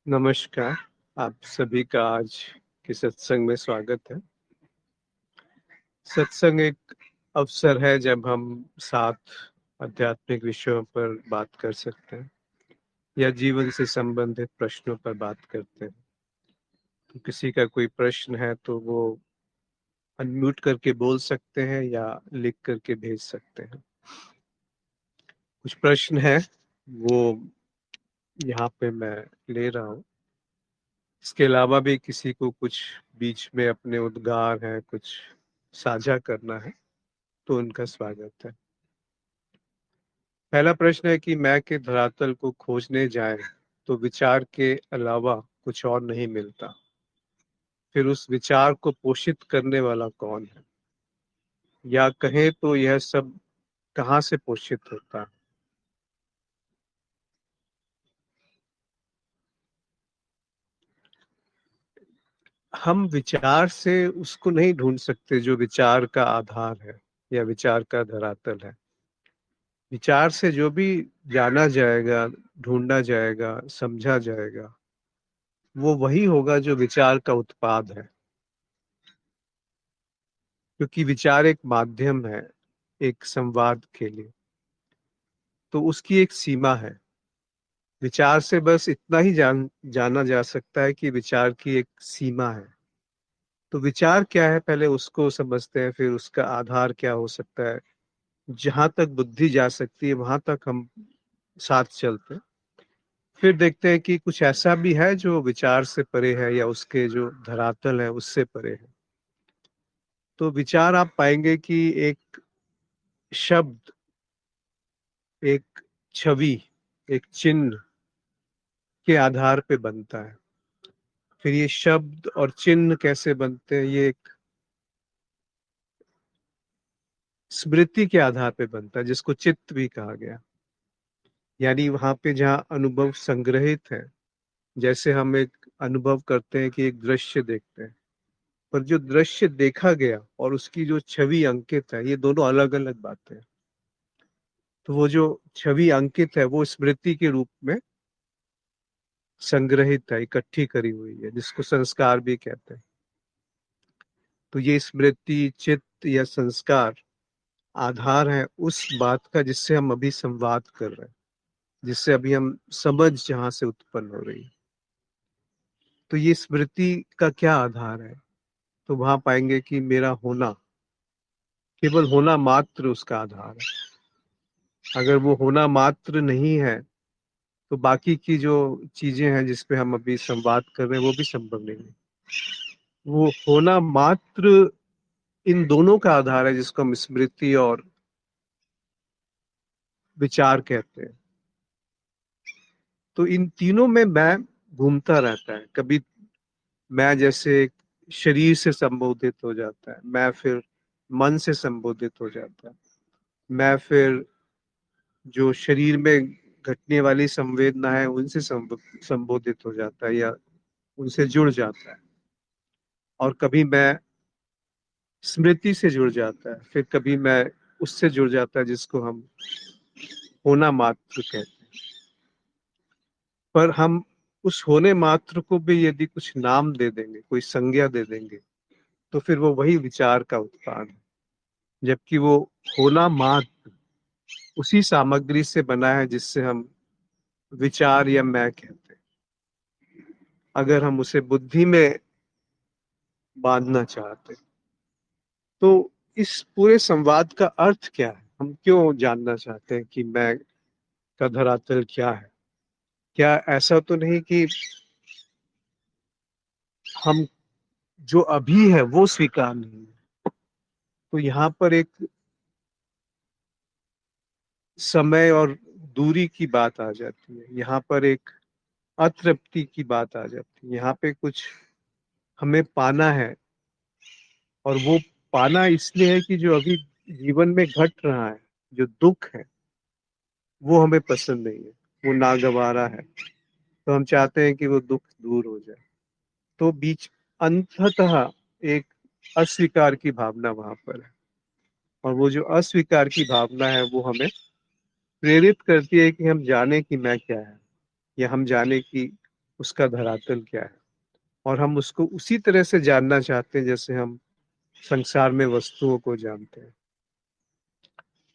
नमस्कार। आप सभी का आज के सत्संग में स्वागत है। सत्संग एक अवसर है जब हम साथ आध्यात्मिक विषयों पर बात कर सकते हैं या जीवन से संबंधित प्रश्नों पर बात करते हैं। तो किसी का कोई प्रश्न है तो वो अनम्यूट करके बोल सकते हैं या लिख करके भेज सकते हैं। कुछ प्रश्न है वो यहाँ पे मैं ले रहा हूँ। इसके अलावा भी किसी को कुछ बीच में अपने उद्गार हैं, कुछ साझा करना है तो उनका स्वागत है। पहला प्रश्न है कि मैं के धरातल को खोजने जाए तो विचार के अलावा कुछ और नहीं मिलता, फिर उस विचार को पोषित करने वाला कौन है, या कहें तो यह सब कहाँ से पोषित होता है। हम विचार से उसको नहीं ढूंढ सकते जो विचार का आधार है या विचार का धरातल है। विचार से जो भी जाना जाएगा, ढूंढा जाएगा, समझा जाएगा, वो वही होगा जो विचार का उत्पाद है। क्योंकि विचार एक माध्यम है एक संवाद के लिए, तो उसकी एक सीमा है। विचार से बस इतना ही जाना जा सकता है कि विचार की एक सीमा है। तो विचार क्या है पहले उसको समझते हैं, फिर उसका आधार क्या हो सकता है। जहां तक बुद्धि जा सकती है वहां तक हम साथ चलते हैं। फिर देखते हैं कि कुछ ऐसा भी है जो विचार से परे है या उसके जो धरातल है उससे परे है। तो विचार आप पाएंगे कि एक शब्द, एक छवि, एक चिन्ह के आधार पे बनता है। फिर ये शब्द और चिन्ह कैसे बनते हैं, ये एक स्मृति के आधार पे बनता है जिसको चित्त भी कहा गया। यानी वहां पे जहाँ अनुभव संग्रहित है, जैसे हम एक अनुभव करते हैं कि एक दृश्य देखते हैं, पर जो दृश्य देखा गया और उसकी जो छवि अंकित है, ये दोनों अलग अलग बातें हैं। तो वो जो छवि अंकित है वो स्मृति के रूप में संग्रहित है, इकट्ठी करी हुई है, जिसको संस्कार भी कहते हैं। तो ये स्मृति, चित्त या संस्कार आधार है उस बात का जिससे हम अभी संवाद कर रहे हैं, जिससे अभी हम समझ जहां से उत्पन्न हो रही है। तो ये स्मृति का क्या आधार है, तो वहां पाएंगे कि मेरा होना, केवल होना मात्र उसका आधार है। अगर वो होना मात्र नहीं है तो बाकी की जो चीजें हैं जिसपे हम अभी संवाद कर रहे हैं वो भी संभव नहीं है। वो होना मात्र इन दोनों का आधार है जिसको हम स्मृति और विचार कहते हैं। तो इन तीनों में मैं घूमता रहता है। कभी मैं जैसे शरीर से संबोधित हो जाता है, मैं फिर मन से संबोधित हो जाता है, मैं फिर जो शरीर में घटने वाली संवेदना है उनसे संबोधित हो जाता है या उनसे जुड़ जाता है। और कभी मैं स्मृति से जुड़ जाता है, फिर कभी मैं उससे जुड़ जाता है जिसको हम होना मात्र कहते हैं। पर हम उस होने मात्र को भी यदि कुछ नाम दे देंगे, कोई संज्ञा दे देंगे, तो फिर वो वही विचार का उत्पाद है। जबकि वो होना मात्र उसी सामग्री से बना है जिससे हम विचार या मैं कहते हैं। अगर हम उसे बुद्धि में बांधना चाहते हैं, तो इस पूरे संवाद का अर्थ क्या है, हम क्यों जानना चाहते हैं कि मैं का धरातल क्या है। क्या ऐसा तो नहीं कि हम जो अभी है वो स्वीकार नहीं है। तो यहाँ पर एक समय और दूरी की बात आ जाती है, यहाँ पर एक अतृप्ति की बात आ जाती है। यहाँ पे कुछ हमें पाना है, और वो पाना इसलिए है कि जो अभी जीवन में घट रहा है, जो दुख है, वो हमें पसंद नहीं है, वो नागवारा है। तो हम चाहते हैं कि वो दुख दूर हो जाए। तो बीच अंततः एक अस्वीकार की भावना वहां पर है, और वो जो अस्वीकार की भावना है वो हमें प्रेरित करती है कि हम जाने कि मैं क्या है, या हम जाने कि उसका धरातल क्या है, और हम उसको उसी तरह से जानना चाहते हैं जैसे हम संसार में वस्तुओं को जानते हैं।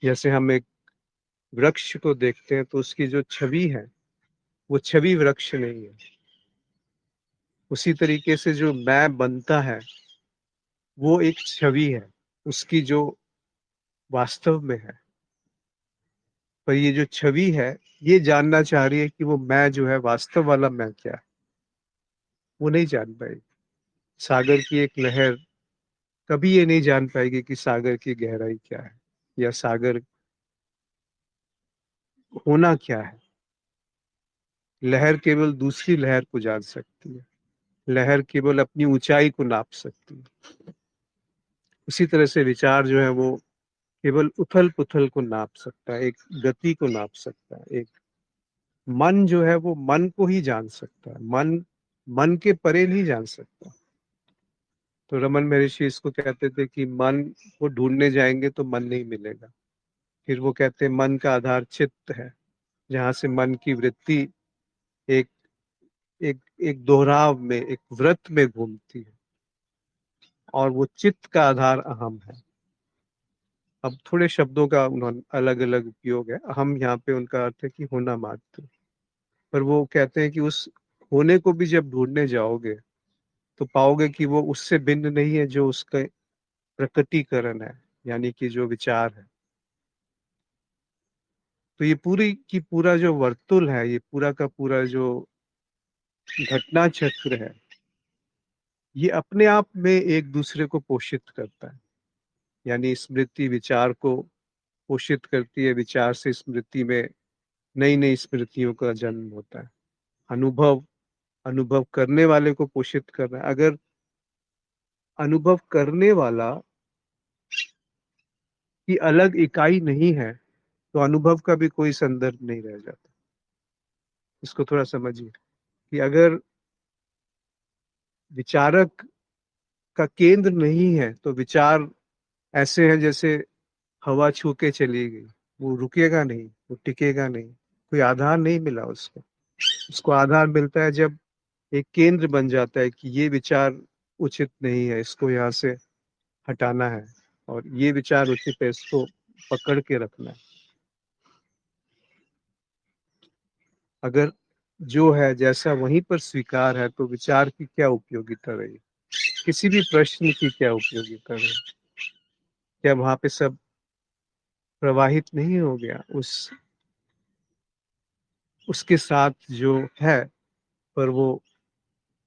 जैसे हम एक वृक्ष को देखते हैं तो उसकी जो छवि है वो छवि वृक्ष नहीं है। उसी तरीके से जो मैं बनता है वो एक छवि है उसकी जो वास्तव में है। पर ये जो छवि है ये जानना चाह रही है कि वो मैं जो है वास्तव वाला मैं क्या है, वो नहीं जान पाएगी। सागर की एक लहर कभी ये नहीं जान पाएगी कि सागर की गहराई क्या है या सागर होना क्या है। लहर केवल दूसरी लहर को जान सकती है, लहर केवल अपनी ऊंचाई को नाप सकती है। उसी तरह से विचार जो है वो केवल उथल पुथल को नाप सकता है, एक गति को नाप सकता है। एक मन जो है वो मन को ही जान सकता है, मन मन के परे नहीं जान सकता। तो रमन महर्षि इसको कहते थे कि मन को ढूंढने जाएंगे तो मन नहीं मिलेगा। फिर वो कहते हैं मन का आधार चित्त है, जहां से मन की वृत्ति एक एक एक दोहराव में, एक वृत्त में घूमती है, और वो चित्त का आधार अहम है। अब थोड़े शब्दों का उन्होंने अलग अलग उपयोग है, अहम यहाँ पे उनका अर्थ है कि होना मात्र। पर वो कहते हैं कि उस होने को भी जब ढूंढने जाओगे तो पाओगे कि वो उससे भिन्न नहीं है जो उसका प्रकटीकरण है, यानी कि जो विचार है। तो ये पूरी की पूरा जो वर्तुल है, ये पूरा का पूरा जो घटना चक्र है, ये अपने आप में एक दूसरे को पोषित करता है। यानी स्मृति विचार को पोषित करती है, विचार से स्मृति में नई नई स्मृतियों का जन्म होता है। अनुभव अनुभव करने वाले को पोषित कर रहा है। अगर अनुभव करने वाला की अलग इकाई नहीं है तो अनुभव का भी कोई संदर्भ नहीं रह जाता। इसको थोड़ा समझिए कि अगर विचारक का केंद्र नहीं है तो विचार ऐसे है जैसे हवा छू के चली गई, वो रुकेगा नहीं, वो टिकेगा नहीं, कोई आधार नहीं मिला उसको। उसको आधार मिलता है जब एक केंद्र बन जाता है कि ये विचार उचित नहीं है, इसको यहाँ से हटाना है, और ये विचार उचित है, इसको पकड़ के रखना है। अगर जो है जैसा वहीं पर स्वीकार है तो विचार की क्या उपयोगिता रही, किसी भी प्रश्न की क्या उपयोगिता रही? क्या वहां पे सब प्रवाहित नहीं हो गया उसके साथ जो है, पर वो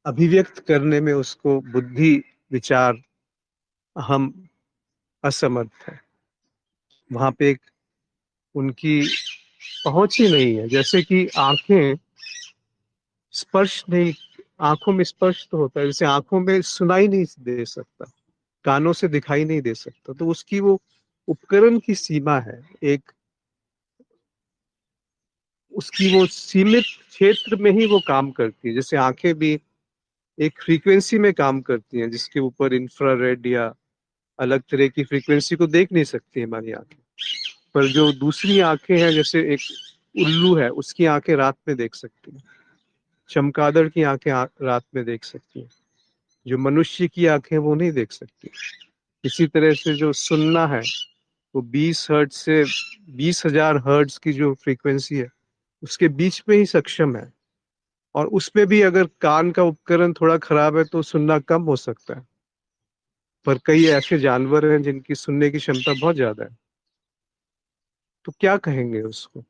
अभिव्यक्त करने में उसको बुद्धि विचार हम असमर्थ है। वहां पे एक उनकी पहुंच ही नहीं है। जैसे कि आंखें स्पर्श नहीं, आंखों में स्पर्श तो होता है, जैसे आंखों में सुनाई नहीं दे सकता, कानों से दिखाई नहीं दे सकता, तो उसकी वो उपकरण की सीमा है। एक उसकी वो सीमित क्षेत्र में ही वो काम करती है। जैसे आंखें भी एक फ्रीक्वेंसी में काम करती हैं जिसके ऊपर इंफ्रारेड या अलग तरह की फ्रीक्वेंसी को देख नहीं सकती हमारी आंखें। पर जो दूसरी आंखें हैं, जैसे एक उल्लू है, उसकी आंखें रात में देख सकती हैं, चमगादड़ की आंखें रात में देख सकती हैं, जो मनुष्य की आंखें वो नहीं देख सकती। इसी तरह से जो सुनना है वो 20 हर्ट्ज से 20,000 हर्ट्ज की जो फ्रीक्वेंसी है उसके बीच में ही सक्षम है, और उसमें भी अगर कान का उपकरण थोड़ा खराब है तो सुनना कम हो सकता है। पर कई ऐसे जानवर हैं जिनकी सुनने की क्षमता बहुत ज्यादा है, तो क्या कहेंगे उसको?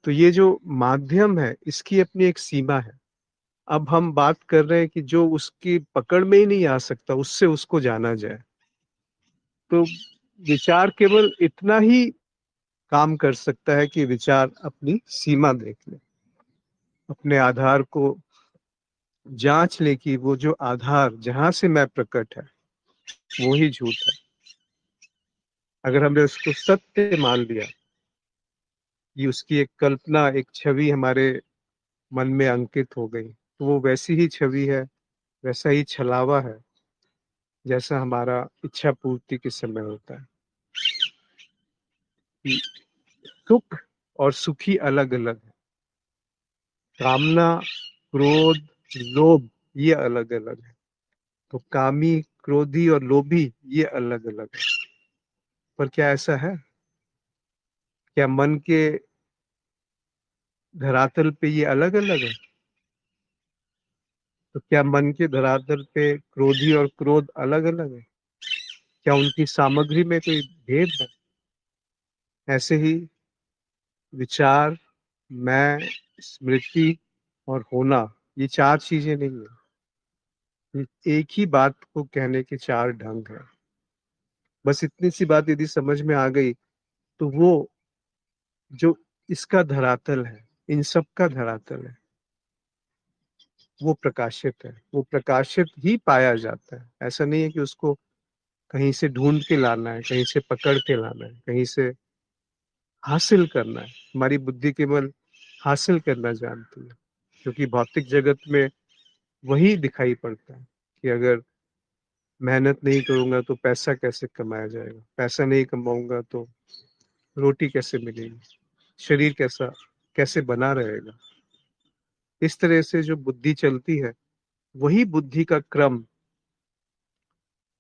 तो ये जो माध्यम है इसकी अपनी एक सीमा है। अब हम बात कर रहे हैं कि जो उसकी पकड़ में ही नहीं आ सकता उससे उसको जाना जाए। तो विचार केवल इतना ही काम कर सकता है कि विचार अपनी सीमा देख ले, अपने आधार को जांच ले कि वो जो आधार जहां से मैं प्रकट है वो ही झूठ है। अगर हमने उसको सत्य मान लिया, ये उसकी एक कल्पना, एक छवि हमारे मन में अंकित हो गई, तो वो वैसी ही छवि है, वैसा ही छलावा है जैसा हमारा इच्छा पूर्ति के समय होता है। कि सुख और सुखी अलग अलग है। कामना क्रोध, लोभ, ये अलग अलग है। तो कामी, क्रोधी और लोभी ये अलग अलग है। पर क्या ऐसा है? क्या मन के धरातल पे ये अलग अलग है? तो क्या मन के धरातल पे क्रोधी और क्रोध अलग अलग है? क्या उनकी सामग्री में कोई भेद है? ऐसे ही विचार, मैं, स्मृति और होना, ये चार चीजें नहीं है। ये एक ही बात को कहने के चार ढंग है। बस इतनी सी बात यदि समझ में आ गई तो वो जो इसका धरातल है, इन सब का धरातल है, वो प्रकाशित है। वो प्रकाशित ही पाया जाता है। ऐसा नहीं है कि उसको कहीं से ढूंढ के लाना है, कहीं से पकड़ के लाना है, कहीं से हासिल करना है। हमारी बुद्धि केवल हासिल करना जानती है, क्योंकि भौतिक जगत में वही दिखाई पड़ता है कि अगर मेहनत नहीं करूंगा तो पैसा कैसे कमाया जाएगा, पैसा नहीं कमाऊंगा तो रोटी कैसे मिलेगी, शरीर कैसा कैसे बना रहेगा। इस तरह से जो बुद्धि चलती है, वही बुद्धि का क्रम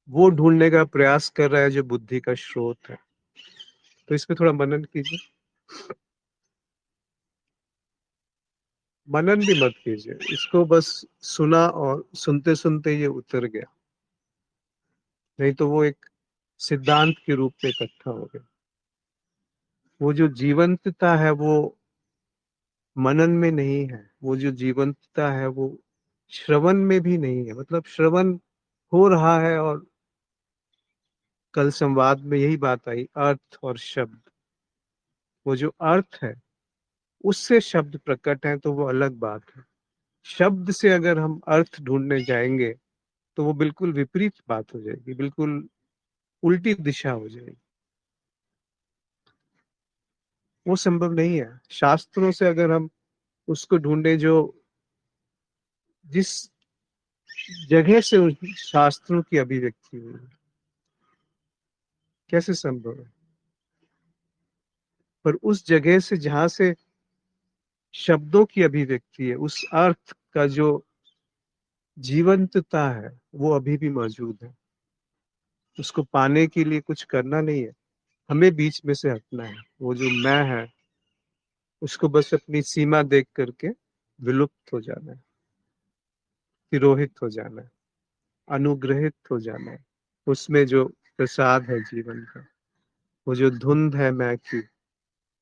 वो ढूंढने का प्रयास कर रहा है जो बुद्धि का स्रोत है। तो इस पे थोड़ा मनन कीजिए। मनन भी मत कीजिए, इसको बस सुना और सुनते सुनते ये उतर गया, नहीं तो वो एक सिद्धांत के रूप में इकट्ठा हो गया। वो जो जीवंतता है वो मनन में नहीं है। वो जो जीवंतता है वो श्रवण में भी नहीं है। मतलब श्रवण हो रहा है, और कल संवाद में यही बात आई, अर्थ और शब्द। वो जो अर्थ है उससे शब्द प्रकट है, तो वो अलग बात है। शब्द से अगर हम अर्थ ढूंढने जाएंगे तो वो बिल्कुल विपरीत बात हो जाएगी, बिल्कुल उल्टी दिशा हो जाएगी। वो संभव नहीं है। शास्त्रों से अगर हम उसको ढूंढे जो जिस जगह से उस शास्त्रों की अभिव्यक्ति हुई है, कैसे संभव है? पर उस जगह से जहां से शब्दों की अभिव्यक्ति है, उस अर्थ का जो जीवंतता है वो अभी भी मौजूद है। उसको पाने के लिए कुछ करना नहीं है, हमें बीच में से हटना है। वो जो मैं है उसको बस अपनी सीमा देख करके विलुप्त हो जाना है, तिरोहित हो जाना है, अनुग्रहित हो जाना है। उसमें जो प्रसाद है जीवन का, वो जो धुंध है मैं की,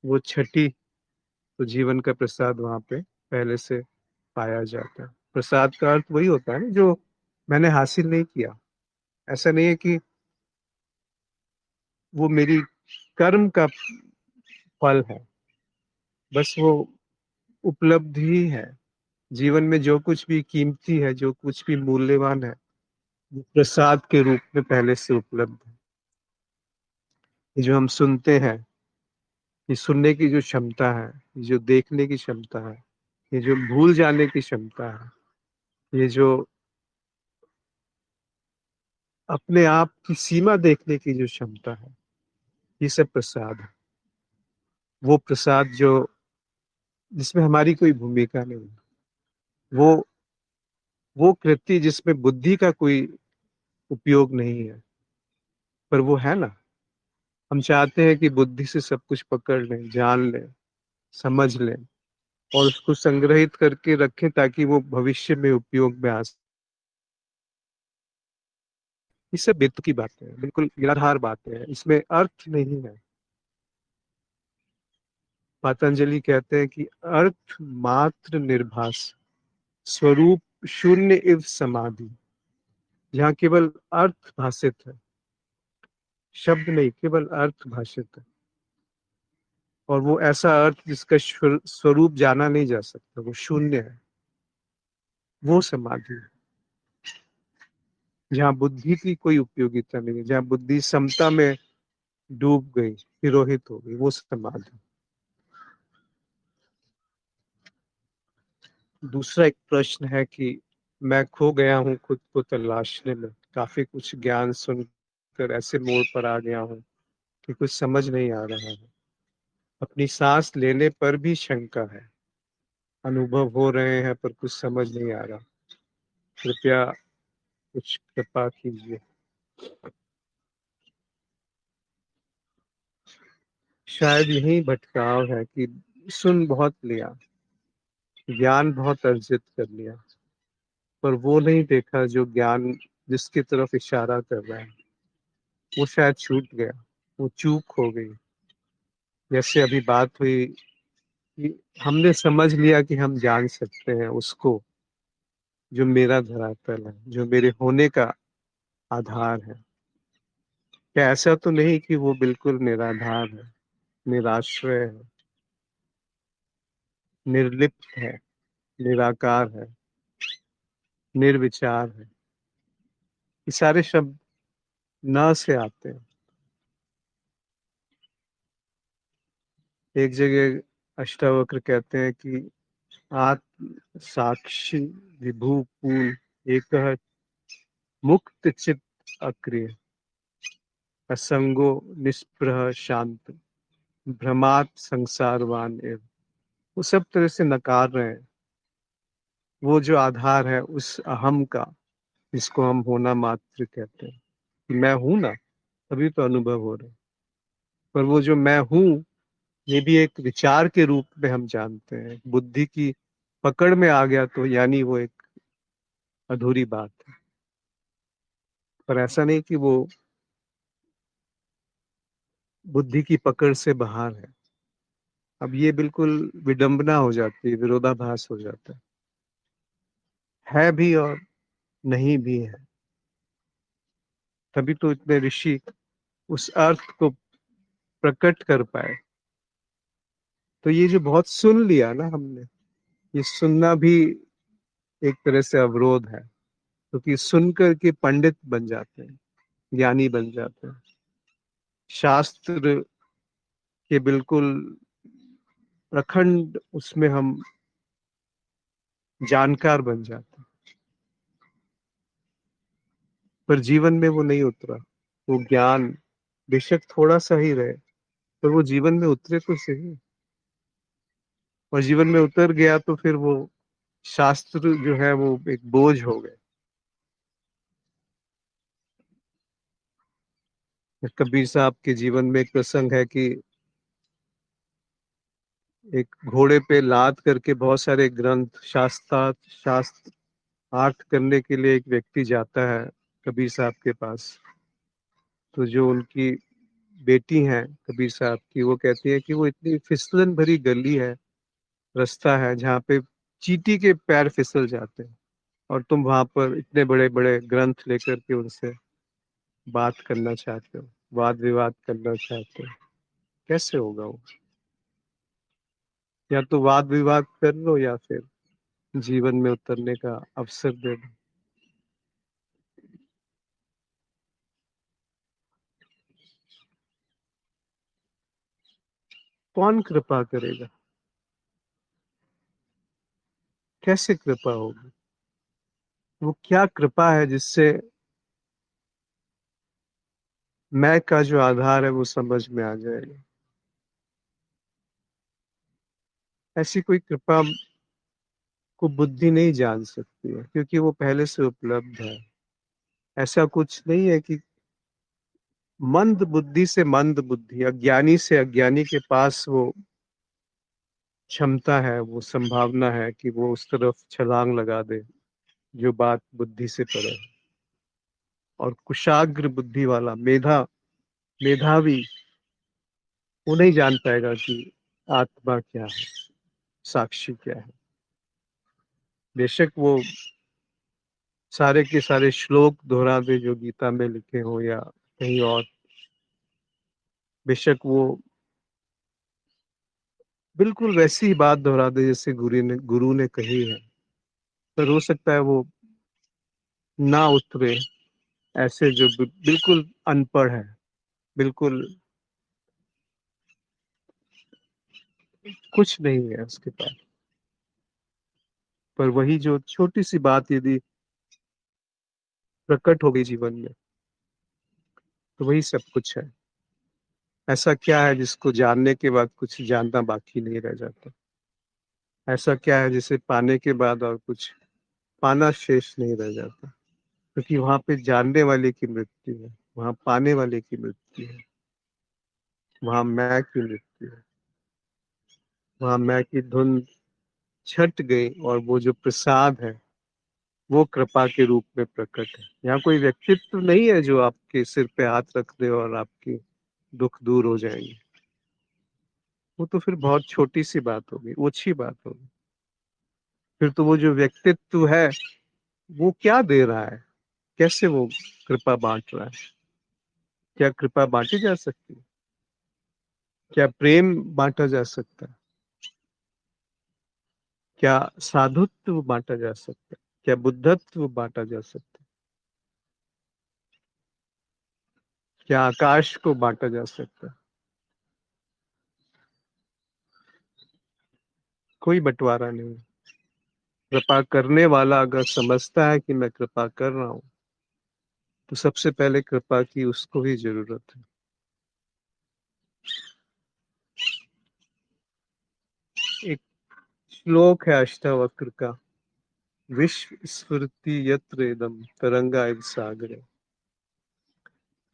वो छठी, तो जीवन का प्रसाद वहां पे पहले से पाया जाता है। प्रसाद का अर्थ वही होता है ना जो मैंने हासिल नहीं किया। ऐसा नहीं है कि वो मेरी कर्म का फल है, बस वो उपलब्धि ही है। जीवन में जो कुछ भी कीमती है, जो कुछ भी मूल्यवान है, वो प्रसाद के रूप में पहले से उपलब्ध है। ये जो हम सुनते हैं, ये सुनने की जो क्षमता है, ये जो देखने की क्षमता है, ये जो भूल जाने की क्षमता है, ये जो अपने आप की सीमा देखने की जो क्षमता है, ये सब प्रसाद है। वो प्रसाद जो जिसमें हमारी कोई भूमिका नहीं है, वो वो कृति जिसमें बुद्धि का कोई उपयोग नहीं है, पर वो है ना। हम चाहते हैं कि बुद्धि से सब कुछ पकड़ लें, जान लें, समझ लें, और उसको संग्रहित करके रखें ताकि वो भविष्य में उपयोग में आ सके। ये सब बेतुकी की बातें हैं, बिल्कुल निराधार बातें हैं, इसमें अर्थ नहीं है। पतंजलि कहते हैं कि अर्थ मात्र निर्भास, स्वरूप शून्य इव समाधि। जहाँ केवल अर्थ भाषित है, शब्द नहीं, केवल अर्थ भाषित है। और वो ऐसा अर्थ जिसका स्वरूप जाना नहीं जा सकता, वो शून्य है, वो समाधि है। जहाँ बुद्धि की कोई उपयोगिता नहीं है, जहाँ बुद्धि समता में डूब गई, तिरोहित हो गई, वो समाधि। दूसरा एक प्रश्न है कि मैं खो गया हूँ खुद को तलाशने में, काफी कुछ ज्ञान सुनकर ऐसे मोड़ पर आ गया हूँ कि कुछ समझ नहीं आ रहा है। अपनी सांस लेने पर भी शंका है। अनुभव हो रहे हैं पर कुछ समझ नहीं आ रहा। कृपया कुछ कृपा कीजिए। शायद यही भटकाव है कि सुन बहुत लिया, ज्ञान बहुत अर्जित कर लिया, पर वो नहीं देखा जो ज्ञान जिसकी तरफ इशारा कर रहा है, वो शायद छूट गया, वो चूक हो गई। जैसे अभी बात हुई कि हमने समझ लिया कि हम जान सकते हैं उसको जो मेरा धरातल है, जो मेरे होने का आधार है। क्या ऐसा तो नहीं कि वो बिल्कुल निराधार है, निराश्रय है, निर्लिप्त है, निराकार है, निर्विचार है। ये सारे शब्द न से आते हैं। एक जगह अष्टावक्र कहते हैं कि आत्म साक्षी विभू पूर्ण एक मुक्त चित्त अक्रिय असंगो निष्प्रह शांत भ्रमात संसारवान एव। वो सब तरह से नकार रहे हैं वो जो आधार है उस अहम का, जिसको हम होना मात्र कहते हैं कि मैं हूं ना, तभी तो अनुभव हो रहा है। पर वो जो मैं हूं, ये भी एक विचार के रूप में हम जानते हैं। बुद्धि की पकड़ में आ गया तो यानी वो एक अधूरी बात है। पर ऐसा नहीं कि वो बुद्धि की पकड़ से बाहर है। अब ये बिल्कुल विडंबना हो जाती है, विरोधाभास हो जाता है भी और नहीं भी है। तभी तो इतने ऋषि उस अर्थ को प्रकट कर पाए। तो ये जो बहुत सुन लिया ना हमने, ये सुनना भी एक तरह से अवरोध है, क्योंकि सुन करके पंडित बन जाते हैं, ज्ञानी बन जाते हैं, शास्त्र के बिल्कुल प्रखंड उसमें हम जानकार बन जाते हैं। पर जीवन में वो नहीं उतरा। वो ज्ञान बेशक थोड़ा सा ही रहे, पर वो जीवन में उतरे तो सही। और जीवन में उतर गया तो फिर वो शास्त्र जो है वो एक बोझ हो गए। कबीर साहब के जीवन में एक प्रसंग है कि एक घोड़े पे लाद करके बहुत सारे ग्रंथ शास्त्र पाठ करने के लिए एक व्यक्ति जाता है कबीर साहब के पास। तो जो उनकी बेटी हैं कबीर साहब की, वो कहती है कि वो इतनी फिसलन भरी गली है, रास्ता है जहाँ पे चींटी के पैर फिसल जाते हैं, और तुम वहां पर इतने बड़े बड़े ग्रंथ लेकर के उनसे बात करना चाहते हो, वाद विवाद करना चाहते हो। कैसे होगा वो? या तो वाद विवाद कर लो या फिर जीवन में उतरने का अवसर दे दो। कौन कृपा करेगा? कैसे कृपा होगी? वो क्या कृपा है जिससे मैं का जो आधार है वो समझ में आ जाएगा? ऐसी कोई कृपा को बुद्धि नहीं जान सकती है, क्योंकि वो पहले से उपलब्ध है। ऐसा कुछ नहीं है कि मंद बुद्धि से मंद बुद्धि, अज्ञानी से अज्ञानी के पास वो क्षमता है, वो संभावना है कि वो उस तरफ छलांग लगा दे जो बात बुद्धि से परे है। और कुशाग्र बुद्धि वाला मेधावी वो नहीं जान पाएगा कि आत्मा क्या है, साक्षी क्या है। बेशक वो सारे के सारे श्लोक दोहरा दे जो गीता में लिखे हो या कहीं और, बेशक वो बिल्कुल वैसी ही बात दोहरा दे जैसे गुरु ने कही है, पर हो सकता है वो ना उतरे। ऐसे जो बिल्कुल अनपढ़ है, बिल्कुल कुछ नहीं है उसके पास, पर वही जो छोटी सी बात यदि प्रकट हो गई जीवन में, तो वही सब कुछ है। ऐसा क्या है जिसको जानने के बाद कुछ जानना बाकी नहीं रह जाता? ऐसा क्या है जिसे पाने के बाद और कुछ पाना शेष नहीं रह जाता? क्योंकि वहां पे जानने वाले की मृत्यु है, वहां पाने वाले की मृत्यु है, वहां मैं की मृत्यु है, वहां मैं की धुन छट गई और वो जो प्रसाद है वो कृपा के रूप में प्रकट है। यहाँ कोई व्यक्तित्व नहीं है जो आपके सिर पे हाथ रख दे और आपकी दुख दूर हो जाएंगे। वो तो फिर बहुत छोटी सी बात होगी, ओछी बात होगी। फिर तो वो जो व्यक्तित्व है वो क्या दे रहा है, कैसे वो कृपा बांट रहा है? क्या कृपा बांटी जा सकती है? क्या प्रेम बांटा जा सकता है? क्या साधुत्व बांटा जा सकता है? क्या बुद्धत्व बांटा जा सकता है? क्या आकाश को बांटा जा सकता है? कोई बंटवारा नहीं। कृपा करने वाला अगर समझता है कि मैं कृपा कर रहा हूं, तो सबसे पहले कृपा की उसको ही जरूरत है। एक श्लोक है अष्टावक्र का, विश्व स्फूर्ति यत्र इदम तरंगा इव सागरे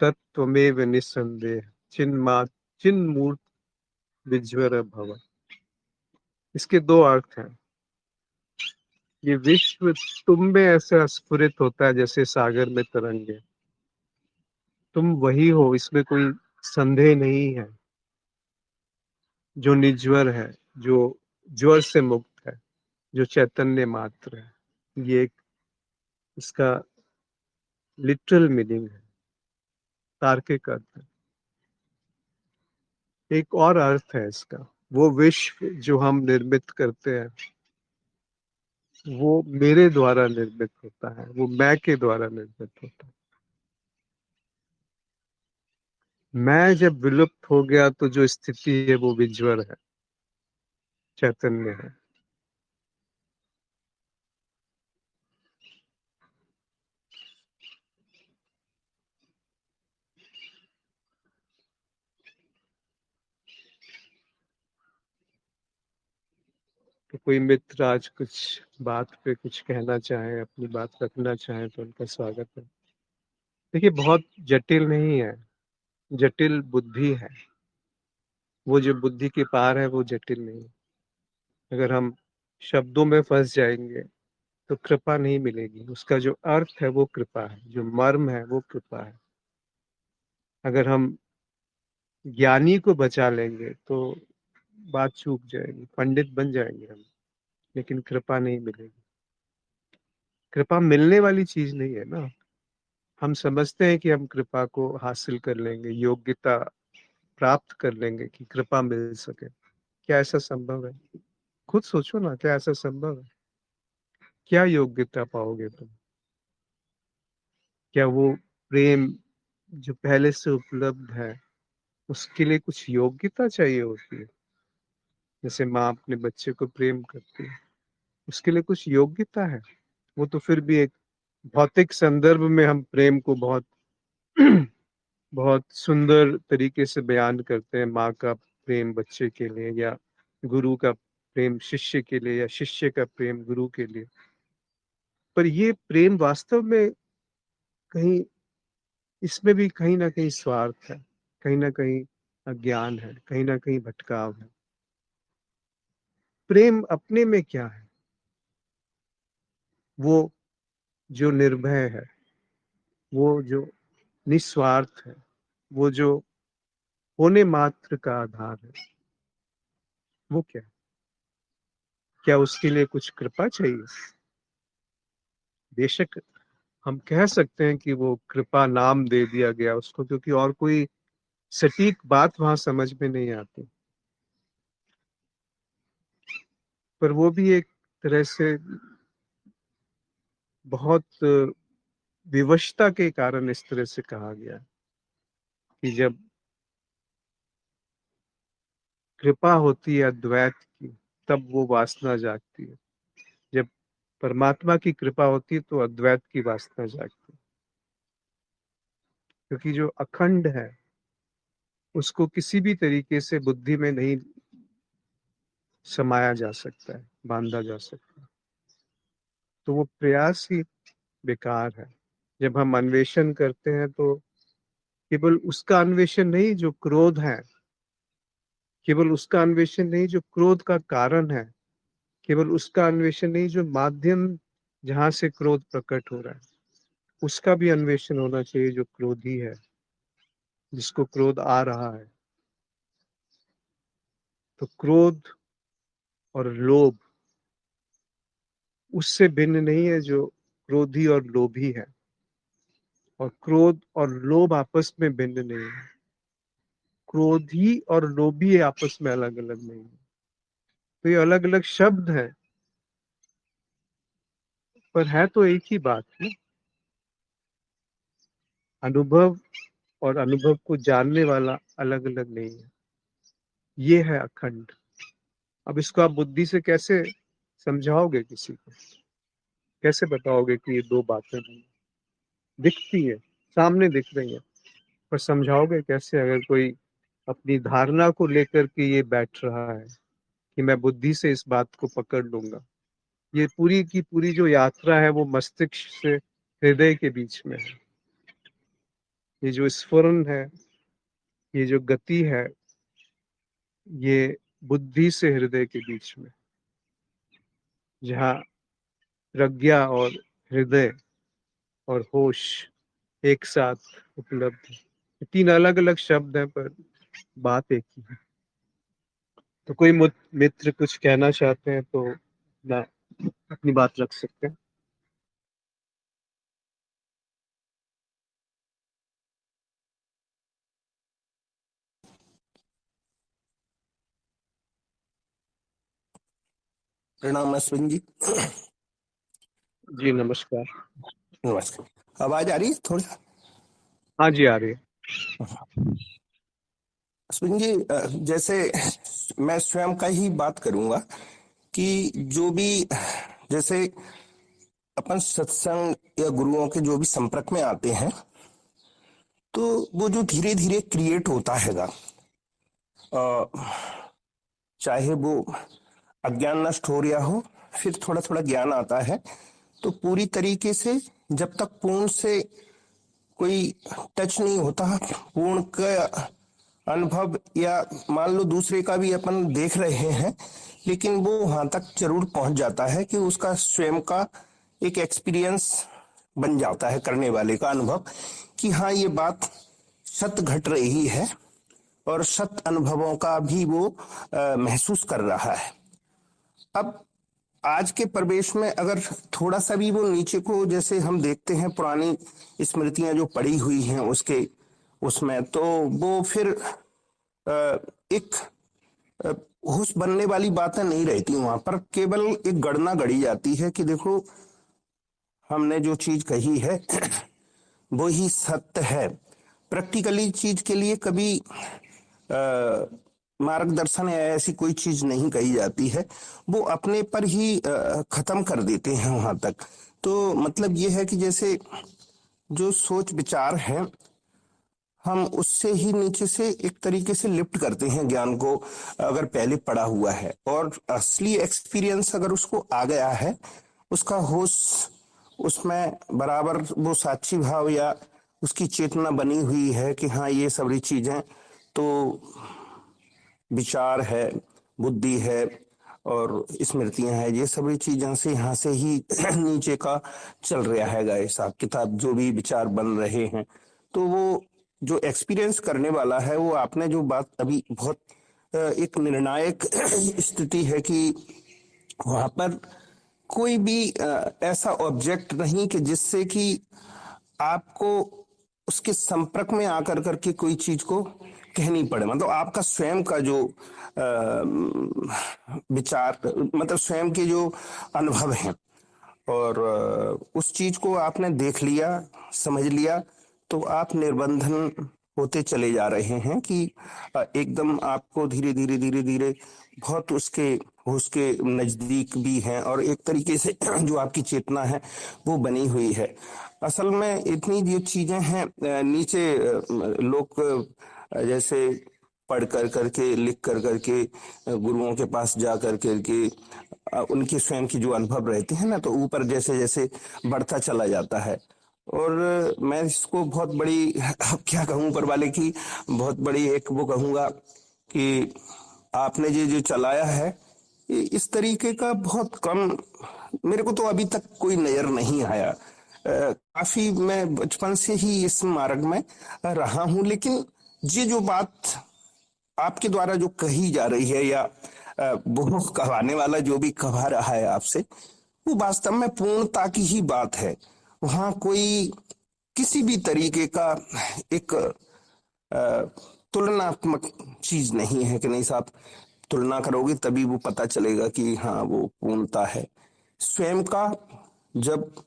तत्त्वमेव निस्संदेह चिन्मा चिन्मूर्त विज्वर भव। इसके दो अर्थ हैं। ये विश्व तुम में ऐसा स्फुरित होता है जैसे सागर में तरंगे। तुम वही हो, इसमें कोई संदेह नहीं है। जो निज्वर है, जो ज्वर से मुक्त है, जो चैतन्य मात्र है। ये एक इसका लिटरल मीनिंग है, तार्किक अर्थ है। एक और अर्थ है इसका, वो विश्व जो हम निर्मित करते हैं वो मेरे द्वारा निर्मित होता है, वो मैं के द्वारा निर्मित होता है। मैं जब विलुप्त हो गया तो जो स्थिति है वो विज्वर है, चैतन्य है। तो कोई मित्र आज कुछ बात पे कुछ कहना चाहे, अपनी बात रखना चाहे तो उनका स्वागत है। देखिए बहुत जटिल नहीं है, जटिल बुद्धि है। वो जो बुद्धि के पार है वो जटिल नहीं है। अगर हम शब्दों में फंस जाएंगे तो कृपा नहीं मिलेगी। उसका जो अर्थ है वो कृपा है, जो मर्म है वो कृपा है। अगर हम ज्ञानी को बचा लेंगे तो बात चूक जाएगी, पंडित बन जाएंगे हम, लेकिन कृपा नहीं मिलेगी। कृपा मिलने वाली चीज नहीं है ना। हम समझते हैं कि हम कृपा को हासिल कर लेंगे, योग्यता प्राप्त कर लेंगे कि कृपा मिल सके। क्या ऐसा संभव है? खुद सोचो ना, क्या ऐसा संभव है? क्या योग्यता पाओगे तुम? क्या वो प्रेम जो पहले से उपलब्ध है उसके लिए कुछ योग्यता चाहिए होती है? जैसे माँ अपने बच्चे को प्रेम करती है, उसके लिए कुछ योग्यता है? वो तो फिर भी एक भौतिक संदर्भ में हम प्रेम को बहुत बहुत सुंदर तरीके से बयान करते हैं। माँ का प्रेम बच्चे के लिए, या गुरु का प्रेम शिष्य के लिए, या शिष्य का प्रेम गुरु के लिए। पर ये प्रेम वास्तव में कहीं, इसमें भी कहीं ना कहीं स्वार्थ है, कहीं ना कहीं अज्ञान है, कहीं ना कहीं भटकाव है। प्रेम अपने में क्या है? वो जो निर्भय है, वो जो निस्वार्थ है, वो जो होने मात्र का आधार है, वो क्या है? क्या उसके लिए कुछ कृपा चाहिए? बेशक हम कह सकते हैं कि वो कृपा नाम दे दिया गया उसको, क्योंकि और कोई सटीक बात वहां समझ में नहीं आती। पर वो भी एक तरह से बहुत विवशता के कारण इस तरह से कहा गया कि जब कृपा होती है अद्वैत की, तब वो वासना जागती है। जब परमात्मा की कृपा होती है तो अद्वैत की वासना जागती है। क्योंकि जो अखंड है उसको किसी भी तरीके से बुद्धि में नहीं समाया जा सकता है, बांधा जा सकता है। तो वो प्रयास ही बेकार है। जब हम अन्वेषण करते हैं तो केवल उसका अन्वेषण नहीं जो क्रोध है, केवल उसका अन्वेषण नहीं जो क्रोध का कारण है, केवल उसका अन्वेषण नहीं जो माध्यम जहां से क्रोध प्रकट हो रहा है, उसका भी अन्वेषण होना चाहिए जो क्रोधी है, जिसको क्रोध आ रहा है। तो क्रोध और लोभ उससे भिन्न नहीं है जो क्रोधी और लोभी है, और क्रोध और लोभ आपस में भिन्न नहीं है। क्रोधी और लोभी आपस में अलग अलग नहीं है। तो ये अलग अलग शब्द हैं, पर है तो एक ही बात है। अनुभव और अनुभव को जानने वाला अलग अलग नहीं है, ये है अखंड। अब इसको आप बुद्धि से कैसे समझाओगे? किसी को कैसे बताओगे कि ये दो बातें नहीं? दिखती है, सामने दिख रही है, पर समझाओगे कैसे अगर कोई अपनी धारणा को लेकर के ये बैठ रहा है कि मैं बुद्धि से इस बात को पकड़ लूंगा? ये पूरी की पूरी जो यात्रा है वो मस्तिष्क से हृदय के बीच में है। ये जो स्फुरन है, ये जो गति है, ये बुद्धि से हृदय के बीच में, जहाँ प्रज्ञा और हृदय और होश एक साथ उपलब्ध है। तीन अलग अलग शब्द हैं पर बात एक ही है। तो कोई मित्र कुछ कहना चाहते हैं तो ना अपनी बात रख सकते हैं। प्रणाम अश्विन जी। जी नमस्कार। नमस्कार। आवाज आ रही है थोड़ा? हाँ जी आ रही है। अश्विन जी, जैसे मैं स्वयं का ही बात करूंगा कि जो भी जैसे अपन सत्संग या गुरुओं के जो भी संपर्क में आते हैं तो वो जो धीरे धीरे क्रिएट होता हैगा, चाहे वो अज्ञान नष्ट हो रहा हो, फिर थोड़ा थोड़ा ज्ञान आता है, तो पूरी तरीके से जब तक पूर्ण से कोई टच नहीं होता, पूर्ण का अनुभव या मान लो दूसरे का भी अपन देख रहे हैं, लेकिन वो वहां तक जरूर पहुंच जाता है कि उसका स्वयं का एक एक्सपीरियंस बन जाता है, करने वाले का अनुभव, कि हाँ ये बात सत्य घट रही है और सत्य अनुभवों का भी वो महसूस कर रहा है। अब आज के प्रवेश में अगर थोड़ा सा भी वो नीचे को जैसे हम देखते हैं, पुरानी स्मृतियां जो पड़ी हुई हैं उसके उसमें, तो वो फिर एक होश बनने वाली बातें नहीं रहती, वहां पर केवल एक गणना गढ़ी जाती है कि देखो हमने जो चीज कही है वो ही सत्य है। प्रैक्टिकली चीज के लिए कभी मार्गदर्शन या ऐसी कोई चीज नहीं कही जाती है, वो अपने पर ही खत्म कर देते हैं वहां तक। तो मतलब ये है कि जैसे जो सोच विचार है, हम उससे ही नीचे से एक तरीके से लिफ्ट करते हैं ज्ञान को, अगर पहले पड़ा हुआ है, और असली एक्सपीरियंस अगर उसको आ गया है, उसका होश उसमें बराबर वो साक्षी भाव या उसकी चेतना बनी हुई है कि हाँ ये सारी चीजें तो विचार है, बुद्धि है और स्मृतियां हैं, ये सभी चीजों से यहाँ से ही नीचे का चल रहा है हिसाब किताब, जो भी विचार बन रहे हैं। तो वो जो एक्सपीरियंस करने वाला है, वो आपने जो बात अभी बहुत एक निर्णायक स्थिति है कि वहां पर कोई भी ऐसा ऑब्जेक्ट नहीं कि जिससे कि आपको उसके संपर्क में आकर करके कोई चीज को कहनी पड़े। मतलब आपका स्वयं का जो विचार, मतलब स्वयं के जो अनुभव हैं, और उस चीज को आपने देख लिया, समझ लिया, तो आप निर्बंधन होते चले जा रहे हैं कि एकदम आपको धीरे धीरे धीरे धीरे बहुत उसके नजदीक भी हैं, और एक तरीके से जो आपकी चेतना है वो बनी हुई है। असल में इतनी जो चीजें हैं नीचे लोग जैसे पढ़ कर करके, लिख कर करके, गुरुओं के पास जा कर करके उनके स्वयं की जो अनुभव रहते हैं ना, तो ऊपर जैसे जैसे बढ़ता चला जाता है। और मैं इसको बहुत बड़ी अब क्या कहूँ ऊपर वाले की, बहुत बड़ी एक वो कहूंगा कि आपने ये जो चलाया है, इस तरीके का बहुत कम, मेरे को तो अभी तक कोई नजर नहीं आया। काफी मैं बचपन से ही इस मार्ग में रहा हूं, लेकिन ये जो बात आपके द्वारा जो कही जा रही है, या वो कहवाने वाला जो भी कहा रहा है आपसे, वो वास्तव में पूर्णता की ही बात है। वहां कोई किसी भी तरीके का एक तुलनात्मक चीज नहीं है कि नहीं साहब, तुलना करोगे तभी वो पता चलेगा कि हाँ वो पूर्णता है। स्वयं का जब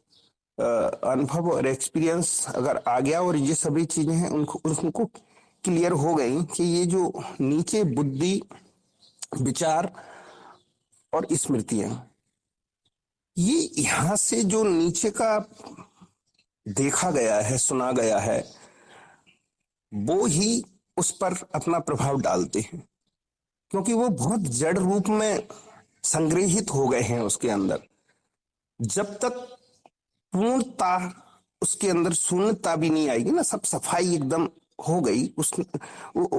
अनुभव और एक्सपीरियंस अगर आ गया और ये सभी चीजें हैं उनको उनको क्लियर हो गई कि ये जो नीचे बुद्धि, विचार और स्मृतियां, ये यहां से जो नीचे का देखा गया है, सुना गया है, वो ही उस पर अपना प्रभाव डालते हैं, क्योंकि वो बहुत जड़ रूप में संग्रहित हो गए हैं उसके अंदर। जब तक पूर्णता उसके अंदर, शून्यता भी नहीं आएगी ना, सब सफाई एकदम हो गई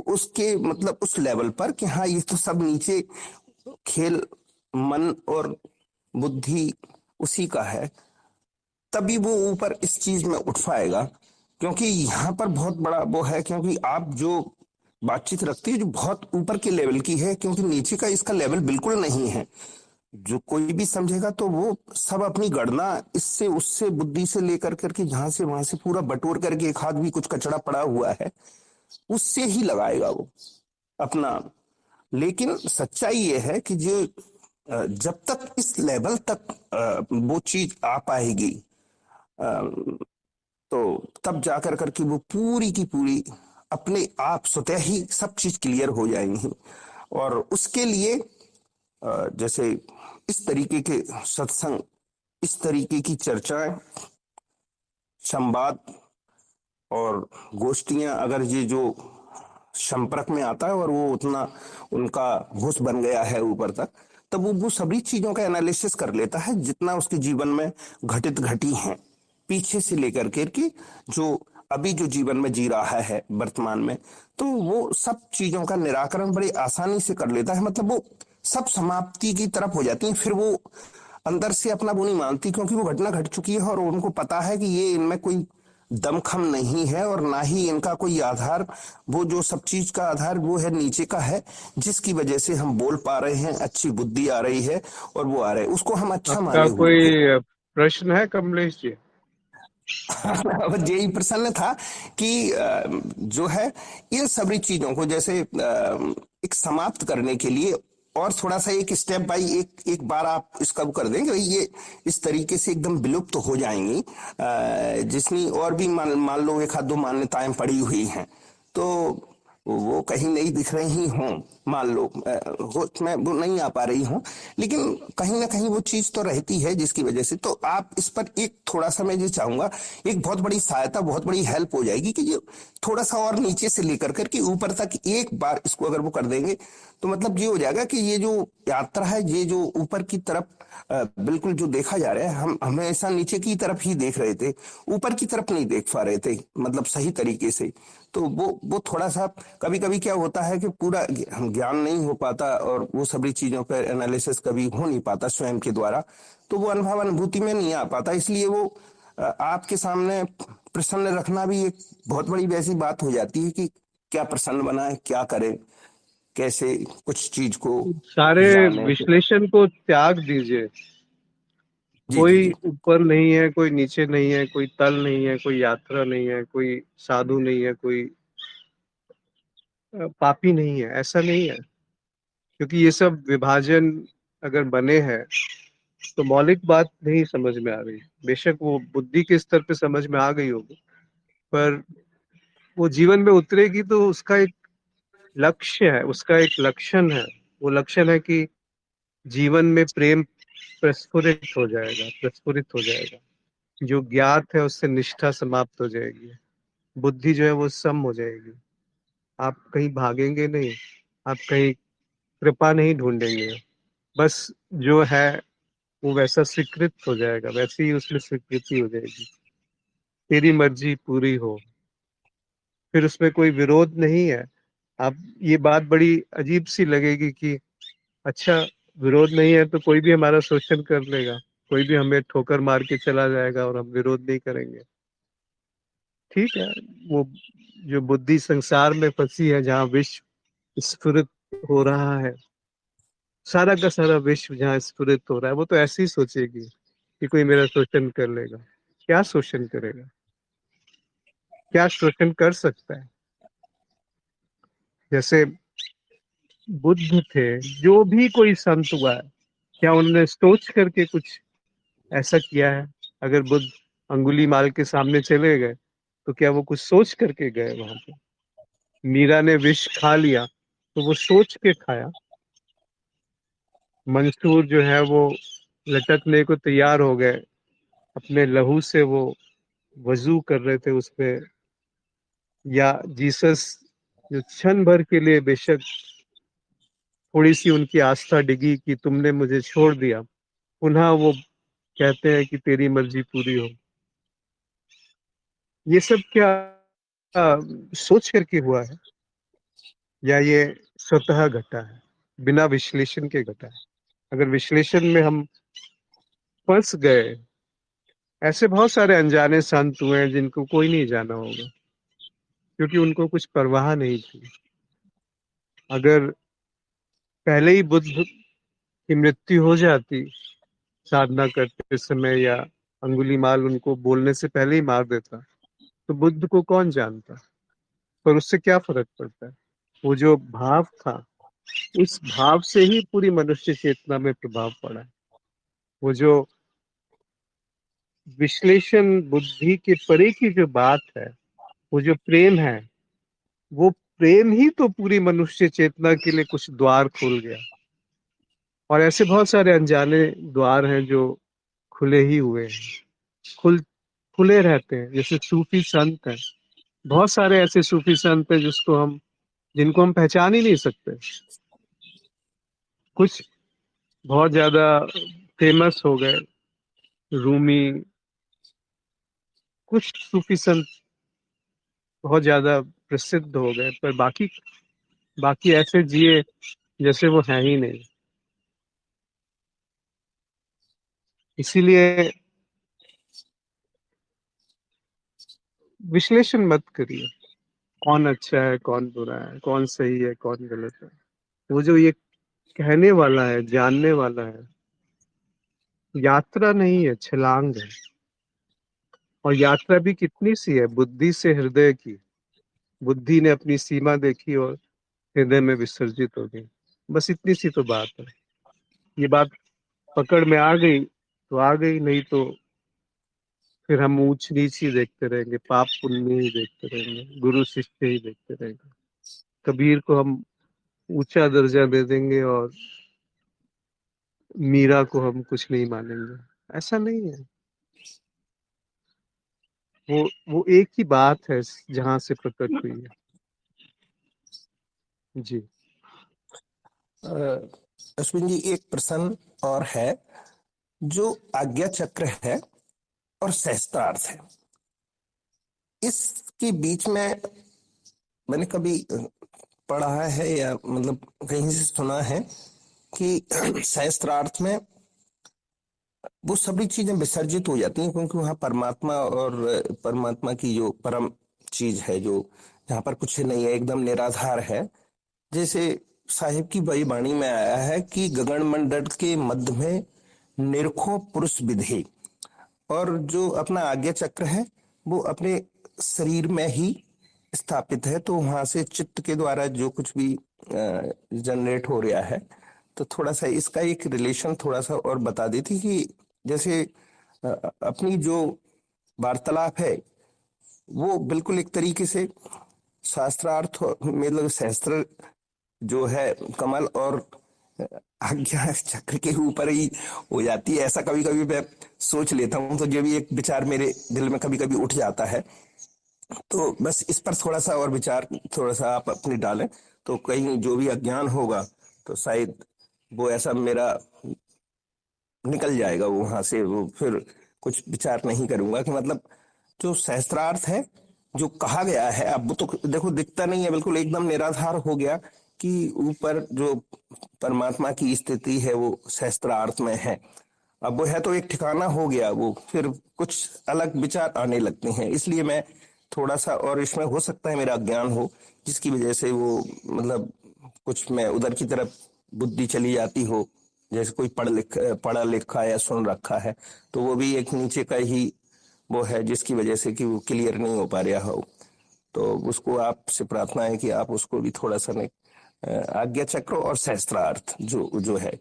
उसके मतलब उस लेवल पर कि हाँ ये तो सब नीचे खेल मन और बुद्धि उसी का है, तभी वो ऊपर इस चीज में उठ पाएगा। क्योंकि यहाँ पर बहुत बड़ा वो है, क्योंकि आप जो बातचीत रखती है जो बहुत ऊपर के लेवल की है, क्योंकि नीचे का इसका लेवल बिल्कुल नहीं है। जो कोई भी समझेगा तो वो सब अपनी गणना इससे उससे बुद्धि से लेकर करके जहां से वहां से पूरा बटोर करके, एक हाथ भी कुछ कचड़ा पड़ा हुआ है उससे ही लगाएगा वो अपना। लेकिन सच्चाई ये है कि जो जब तक इस लेवल तक वो चीज आ पाएगी, तो तब जाकर करके वो पूरी की पूरी अपने आप स्वतः ही सब चीज क्लियर हो जाएंगी। और उसके लिए जैसे इस तरीके के सत्संग, इस तरीके की चर्चाएं, संवाद और गोष्ठियां, अगर ये जो संपर्क में आता है और वो उतना उनका घुस बन गया है ऊपर तक, तब वो सभी चीजों का एनालिसिस कर लेता है जितना उसके जीवन में घटित घटी हैं, पीछे से लेकर के कि जो अभी जो जीवन में जी रहा है वर्तमान में, तो वो सब चीजों का निराकरण बड़ी आसानी से कर लेता है। मतलब वो सब समाप्ति की तरफ हो जाती है, फिर वो अंदर से अपना वो नहीं मानती, क्योंकि वो घटना घट चुकी है और उनको पता है कि ये इनमें कोई दमखम नहीं है और ना ही इनका कोई आधार, वो जो सब चीज का आधार वो है नीचे का है, जिसकी वजह से हम बोल पा रहे हैं, अच्छी बुद्धि आ रही है और वो आ रहे हैं, उसको हम अच्छा आपका माने हुए हैं। कोई प्रश्न है कमलेश जी? अब यही प्रसन्न था कि जो है इन सभी चीजों को जैसे एक समाप्त करने के लिए और थोड़ा सा एक स्टेप बाय एक एक बार आप इसका वो कर देंगे, ये इस तरीके से एकदम विलुप्त हो जाएंगी। जिसमें और भी मान लो एक आध दो मान्यताएं पड़ी हुई हैं, तो वो कहीं नहीं दिख रही हों, मान लो मैं वो नहीं आ पा रही हूँ, लेकिन कहीं ना कहीं वो चीज तो रहती है जिसकी वजह से। तो आप इस पर एक थोड़ा सा मैं ये चाहूंगा, एक बहुत बड़ी सहायता, बहुत बड़ी हेल्प हो जाएगी कि ये थोड़ा सा और नीचे से लेकर करके ऊपर तक एक बार इसको अगर वो कर देंगे, तो मतलब ये हो जाएगा कि ये जो यात्रा है, ये जो ऊपर की तरफ बिल्कुल जो देखा जा रहा है, हम हमेशा नीचे की तरफ ही देख रहे थे, ऊपर की तरफ नहीं देख पा रहे थे मतलब सही तरीके से। तो वो थोड़ा सा कभी कभी क्या होता है कि पूरा ज्ञान नहीं हो पाता और वो सभी चीजों पर एनालिसिस कभी हो नहीं पाता स्वयं के द्वारा, तो वो अनुभव अनुभूति में नहीं आ पाता। इसलिए वो आपके सामने प्रसन्न रखना भी एक बहुत बड़ी वैसी बात हो जाती है कि क्या प्रसन्न बनाए, क्या करे, कैसे कुछ चीज को सारे जाने। विश्लेषण को त्याग दीजिए। जी जी कोई जी। ऊपर नहीं है, कोई नीचे नहीं है, कोई तल नहीं है, कोई यात्रा नहीं है, कोई साधु नहीं है, कोई पापी नहीं है, ऐसा नहीं है। क्योंकि ये सब विभाजन अगर बने हैं तो मौलिक बात नहीं समझ में आ रही। बेशक वो बुद्धि के स्तर पे समझ में आ गई होगी, पर वो जीवन में उतरेगी तो उसका एक लक्ष्य है, उसका एक लक्षण है। वो लक्षण है कि जीवन में प्रेम प्रस्फुरित हो जाएगा। जो ज्ञात है उससे निष्ठा समाप्त हो जाएगी, बुद्धि जो है वो सम हो जाएगी। आप कहीं भागेंगे नहीं, आप कहीं कृपा नहीं ढूंढेंगे। बस जो है वो वैसा स्वीकृत हो जाएगा, वैसे ही उसमें स्वीकृति हो जाएगी, तेरी मर्जी पूरी हो। फिर उसमें कोई विरोध नहीं है। आप, ये बात बड़ी अजीब सी लगेगी कि अच्छा, विरोध नहीं है तो कोई भी हमारा शोषण कर लेगा, कोई भी हमें ठोकर मार के चला जाएगा और हम विरोध नहीं करेंगे। ठीक है, वो जो बुद्धि संसार में फंसी है, जहाँ विश्व स्फुरित हो रहा है, सारा का सारा विश्व जहाँ स्फुरित हो रहा है, वो तो ऐसे ही सोचेगी कि कोई मेरा शोषण कर लेगा। क्या शोषण करेगा? क्या शोषण कर सकता है? जैसे बुद्ध थे, जो भी कोई संत हुआ है, क्या उन्होंने सोच करके कुछ ऐसा किया है? अगर बुद्ध अंगुली माल के सामने चले गए तो क्या वो कुछ सोच करके गए वहां पे? मीरा ने विष खा लिया तो वो सोच के खाया। मंसूर जो है वो लटकने को तैयार हो गए, अपने लहू से वो वजू कर रहे थे उसपे। या जीसस जो क्षण भर के लिए बेशक थोड़ी सी उनकी आस्था डिगी कि तुमने मुझे छोड़ दिया, पुनः वो कहते हैं कि तेरी मर्जी पूरी हो। ये सब क्या सोच करके हुआ है, या ये स्वतः घटा है, बिना विश्लेषण के घटा है? अगर विश्लेषण में हम फंस गए, ऐसे बहुत सारे अनजाने संत हुए हैं जिनको कोई नहीं जाना होगा, क्योंकि उनको कुछ परवाह नहीं थी। अगर पहले ही बुद्ध की मृत्यु हो जाती साधना करते समय, या अंगुलीमाल उनको बोलने से पहले ही मार देता, तो बुद्ध को कौन जानता? पर उससे क्या फर्क पड़ता है? वो जो भाव था, उस भाव से ही पूरी मनुष्य चेतना में प्रभाव पड़ा है। वो जो विश्लेषण बुद्धि के परे की जो बात है, वो जो प्रेम है, वो प्रेम ही तो पूरी मनुष्य चेतना के लिए कुछ द्वार खोल गया। और ऐसे बहुत सारे अनजाने द्वार हैं जो खुले ही हुए हैं, खुल खुले रहते हैं। जैसे सूफी संत हैं, बहुत सारे ऐसे सूफी संत हैं जिनको हम पहचान ही नहीं सकते। कुछ बहुत ज्यादा फेमस हो गए, रूमी। कुछ सूफी संत बहुत ज्यादा प्रसिद्ध हो गए, पर बाकी बाकी ऐसे जिए जैसे वो है ही नहीं। इसीलिए विश्लेषण मत करिए, कौन अच्छा है कौन बुरा है, कौन सही है कौन गलत है। वो जो ये कहने वाला है, जानने वाला है, यात्रा नहीं है, छलांग है। और यात्रा भी कितनी सी है, बुद्धि से हृदय की। बुद्धि ने अपनी सीमा देखी और हृदय में विसर्जित हो गई। बस इतनी सी तो बात है। ये बात पकड़ में आ गई तो आ गई, नहीं तो फिर हम ऊंच नीच ही देखते रहेंगे, पाप पुण्य ही देखते रहेंगे, गुरु शिष्य ही देखते रहेंगे। कबीर को हम ऊंचा दर्जा दे देंगे और मीरा को हम कुछ नहीं मानेंगे। ऐसा नहीं है। वो एक ही बात है जहां से प्रकट हुई है। जी। अश्विन जी, एक प्रश्न और है। जो आज्ञा चक्र है और सहस्त्रार्थ है, इसके बीच में मैंने कभी पढ़ा है या मतलब कहीं से सुना है कि सहस्त्रार्थ में वो सभी चीजें विसर्जित हो जाती हैं, क्योंकि वहां परमात्मा और परमात्मा की जो परम चीज है, जो जहाँ पर कुछ नहीं है, एकदम निराधार है। जैसे साहिब की बड़ी वाणी में आया है कि गगन मंडल के मध्य में निरखो पुरुष विधि। और जो अपना आज्ञा चक्र है वो अपने शरीर में ही स्थापित है, तो वहां से चित्त के द्वारा जो कुछ भी जनरेट हो रहा है। तो थोड़ा सा इसका एक रिलेशन थोड़ा सा और बता देती कि जैसे अपनी जो वार्तालाप है वो बिल्कुल एक तरीके से शास्त्रार्थ मतलब सहस्त्र जो है कमल और आज्ञा चक्र के ऊपर ही हो जाती है। ऐसा कभी कभी मैं सोच लेता हूँ, तो जो भी एक विचार मेरे दिल में कभी कभी उठ जाता है। तो बस इस पर थोड़ा सा और विचार थोड़ा सा आप अपनी डालें, तो कहीं जो भी अज्ञान होगा तो शायद वो ऐसा मेरा निकल जाएगा वो वहां से, वो फिर कुछ विचार नहीं करूंगा कि मतलब जो सहस्त्रार्थ है जो कहा गया है, अब वो तो देखो दिखता नहीं है, बिल्कुल एकदम निराधार हो गया कि ऊपर जो परमात्मा की स्थिति है वो सहस्त्रार्थ में है। अब वो है तो एक ठिकाना हो गया, वो फिर कुछ अलग विचार आने लगते हैं, इसलिए मैं थोड़ा सा, और इसमें हो सकता है मेरा अज्ञान हो जिसकी वजह से वो मतलब कुछ मैं उधर की तरफ बुद्धि चली जाती हो, जैसे कोई पढ़ा लिखा या सुन रखा है, तो वो भी एक नीचे का ही वो है जिसकी वजह से कि वो क्लियर नहीं हो पा रहा हो। तो उसको आपसे प्रार्थना है कि आप उसको भी थोड़ा सा आज्ञा चक्र और सहस्त्रार्थ जो जो है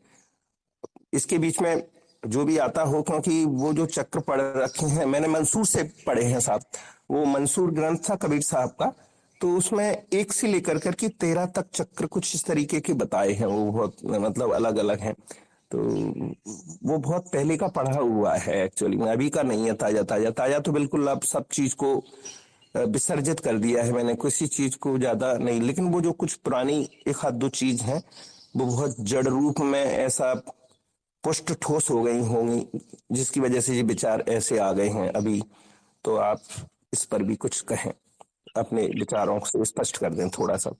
इसके बीच में जो भी आता हो, क्योंकि वो जो चक्र पढ़ रखे हैं मैंने मंसूर से पढ़े हैं साहब, वो मंसूर ग्रंथ था कबीर साहब का, तो उसमें एक से लेकर कर के 13 तक चक्र कुछ इस तरीके के बताए हैं, वो बहुत मतलब अलग अलग हैं। तो वो बहुत पहले का पढ़ा हुआ है एक्चुअली में, अभी का नहीं है ताजा ताजा, ताजा तो बिल्कुल अब सब चीज को विसर्जित कर दिया है मैंने, किसी चीज को ज्यादा नहीं, लेकिन वो जो कुछ पुरानी एक आध दो चीज हैं वो बहुत जड़ रूप में ऐसा पुष्ट ठोस हो गई होंगी जिसकी वजह से ये विचार ऐसे आ गए हैं अभी। तो आप इस पर भी कुछ कहें, अपने विचारों से स्पष्ट कर दें थोड़ा सा।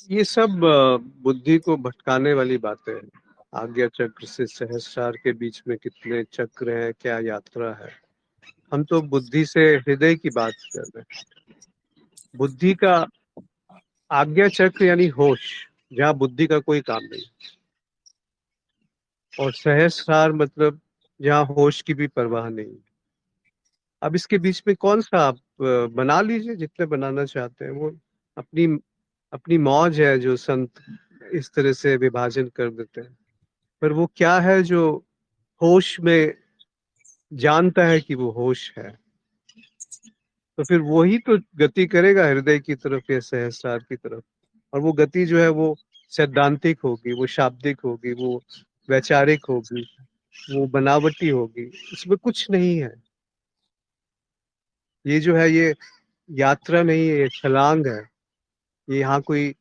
ये सब बुद्धि को भटकाने वाली बातें हैं। आज्ञा चक्र से सहस्रार के बीच में कितने चक्र हैं, क्या यात्रा है। हम तो बुद्धि से हृदय की बात कर रहे हैं। बुद्धि का आज्ञा चक्र यानी होश, जहाँ बुद्धि का कोई काम नहीं, और सहस्रार मतलब जहाँ होश की भी परवाह नहीं। अब इसके बीच में कौन सा आप बना लीजिए जितने बनाना चाहते हैं। वो अपनी अपनी मौज है जो संत इस तरह से विभाजन कर देते हैं। पर वो क्या है जो होश में जानता है कि वो होश है, तो फिर वो ही तो गति करेगा हृदय की तरफ या सहस्रार की तरफ। और वो गति जो है वो सैद्धांतिक होगी, वो शाब्दिक होगी, वो वैचारिक होगी, वो बनावटी होगी, उसमें कुछ नहीं है। ये जो है ये यात्रा नहीं है, ये छलांग है। ये यहाँ कोई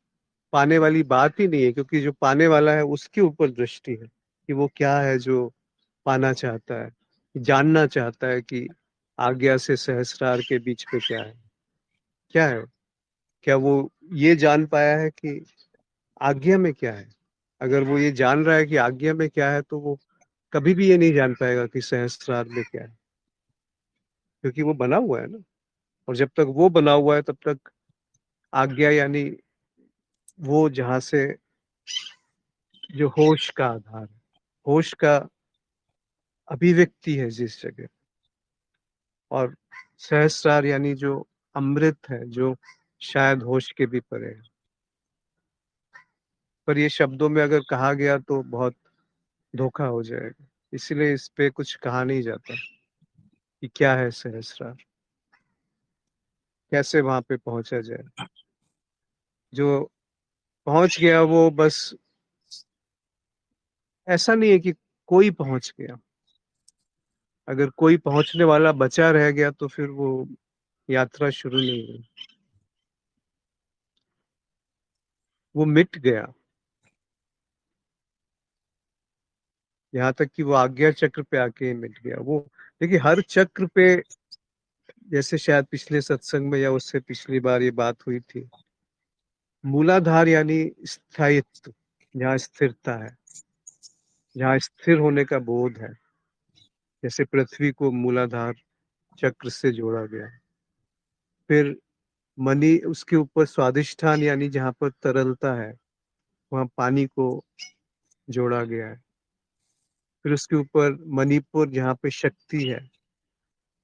पाने वाली बात ही नहीं है, क्योंकि जो पाने वाला है उसके ऊपर दृष्टि है कि वो क्या है जो पाना चाहता है, जानना चाहता है कि आज्ञा से सहस्रार के बीच में क्या है, क्या है। क्या वो ये जान पाया है कि आज्ञा में क्या है? अगर वो ये जान रहा है कि आज्ञा में क्या है, तो वो कभी भी ये नहीं जान पाएगा कि सहस्त्रार में क्या है, क्योंकि वो बना हुआ है ना। और जब तक वो बना हुआ है तब तक आज्ञा यानी वो जहां से जो होश का आधार है, होश का अभिव्यक्ति है जिस जगह। और सहस्त्रार यानी जो अमृत है, जो शायद होश के भी परे है। पर ये शब्दों में अगर कहा गया तो बहुत धोखा हो जाएगा, इसलिए इस पे कुछ कहा नहीं जाता कि क्या है सहस्त्रार, कैसे वहां पे पहुंचा जाए। जो पहुंच गया वो बस, ऐसा नहीं है कि कोई पहुंच गया। अगर कोई पहुंचने वाला बचा रह गया तो फिर वो यात्रा शुरू नहीं हुई, वो मिट गया। यहाँ तक कि वो आज्ञा चक्र पे आके ही मिट गया वो। देखिए हर चक्र पे, जैसे शायद पिछले सत्संग में या उससे पिछली बार ये बात हुई थी, मूलाधार यानी स्थायित्व, जहाँ स्थिरता है, जहाँ स्थिर होने का बोध है। जैसे पृथ्वी को मूलाधार चक्र से जोड़ा गया। फिर मणि, उसके ऊपर स्वादिष्ठान यानी जहाँ पर तरलता है, वहाँ पानी को जोड़ा गया है। फिर उसके ऊपर मणिपुर जहाँ पे शक्ति है,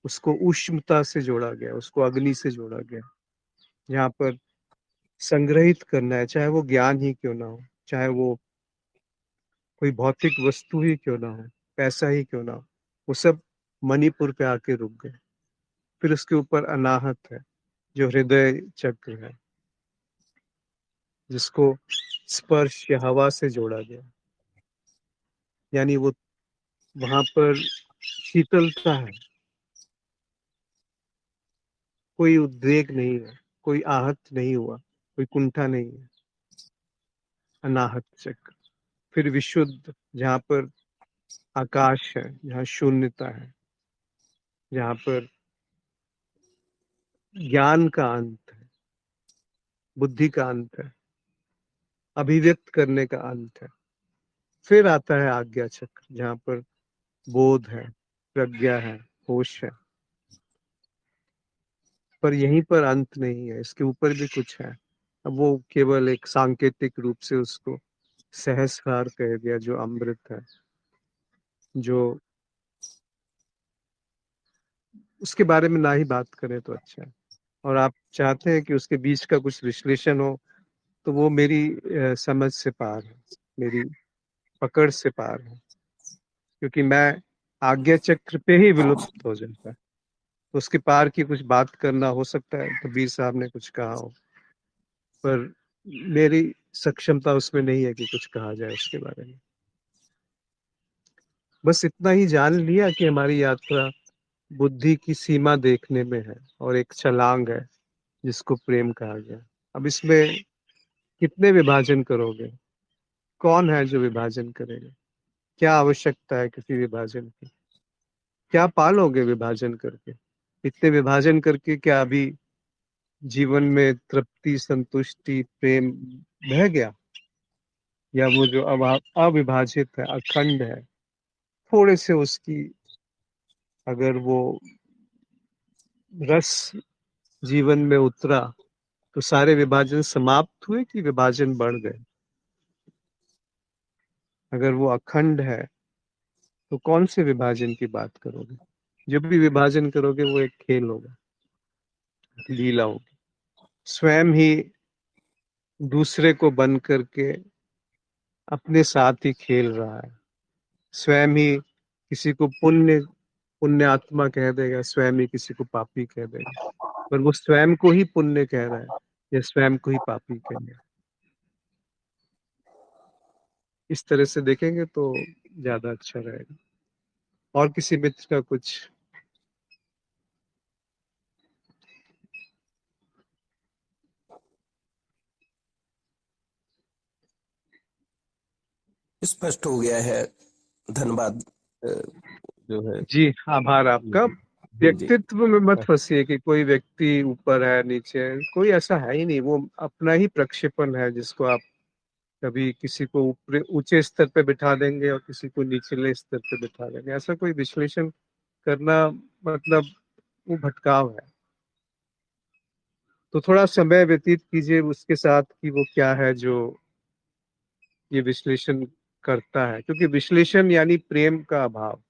उसको उष्णता से जोड़ा गया, उसको अग्नि से जोड़ा गया। जहाँ पर संग्रहित करना है, चाहे वो ज्ञान ही क्यों ना हो, चाहे वो कोई भौतिक वस्तु ही क्यों ना हो, पैसा ही क्यों ना हो, वो सब मणिपुर पे आके रुक गए। फिर उसके ऊपर अनाहत है, जो हृदय चक्र है, जिसको स्पर्श या हवा से जोड़ा गया। यानी वो वहां पर शीतलता है, कोई उद्वेग नहीं है, कोई आहत नहीं हुआ, कोई कुंठा नहीं है। अनाहत चक्र। फिर विशुद्ध, जहाँ पर आकाश है, जहाँ शून्यता है, जहाँ पर ज्ञान का अंत है, बुद्धि का अंत है, अभिव्यक्त करने का अंत है। फिर आता है आज्ञा चक्र, जहाँ पर बोध है, प्रज्ञा है, होश है। पर यहीं पर अंत नहीं है, इसके ऊपर भी कुछ है। अब वो केवल एक सांकेतिक रूप से उसको सहस्रार कह दिया, जो अमृत है, जो उसके बारे में ना ही बात करें तो अच्छा है। और आप चाहते हैं कि उसके बीच का कुछ विश्लेषण हो, तो वो मेरी समझ से पार है, मेरी पकड़ से पार है, क्योंकि मैं आज्ञा चक्र पे ही विलुप्त हो जाता है। तो उसके पार की कुछ बात करना हो सकता है, कबीर साहब ने कुछ कहा हो, पर मेरी सक्षमता उसमें नहीं है कि कुछ कहा जाए उसके बारे में। बस इतना ही जान लिया कि हमारी यात्रा बुद्धि की सीमा देखने में है, और एक छलांग है जिसको प्रेम कहा गया। अब इसमें कितने विभाजन करोगे? कौन है जो विभाजन करेगा? क्या आवश्यकता है किसी विभाजन की? क्या पालोगे विभाजन करके? इतने विभाजन करके क्या अभी जीवन में तृप्ति, संतुष्टि, प्रेम बह गया? या वो जो अविभाजित है, अखंड है, थोड़े से उसकी अगर वो रस जीवन में उतरा, तो सारे विभाजन समाप्त हुए कि विभाजन बढ़ गए? अगर वो अखंड है, तो कौन से विभाजन की बात करोगे? जब भी विभाजन करोगे वो एक खेल होगा, लीला होगी। स्वयं ही दूसरे को बन करके अपने साथ ही खेल रहा है। स्वयं ही किसी को पुण्य आत्मा कह देगा, स्वयं ही किसी को पापी कह देगा। पर वो स्वयं को ही पुण्य कह रहा है या स्वयं को ही पापी कह रहा है? इस तरह से देखेंगे तो ज्यादा अच्छा रहेगा। और किसी मित्र का कुछ? स्पष्ट हो गया है। धन्यवाद। जो है। जी, आभार आपका। जी जी। व्यक्तित्व में मत फंसिए कि कोई व्यक्ति ऊपर है, नीचे है। कोई ऐसा है ही नहीं, वो अपना ही प्रक्षेपण है, जिसको आप कभी किसी को ऊपर ऊंचे स्तर पे बिठा देंगे और किसी को निचले स्तर पे बिठा देंगे। ऐसा कोई विश्लेषण करना, मतलब वो भटकाव है। तो थोड़ा समय व्यतीत कीजिए उसके साथ कि वो क्या है जो ये विश्लेषण करता है, क्योंकि विश्लेषण यानी प्रेम का अभाव।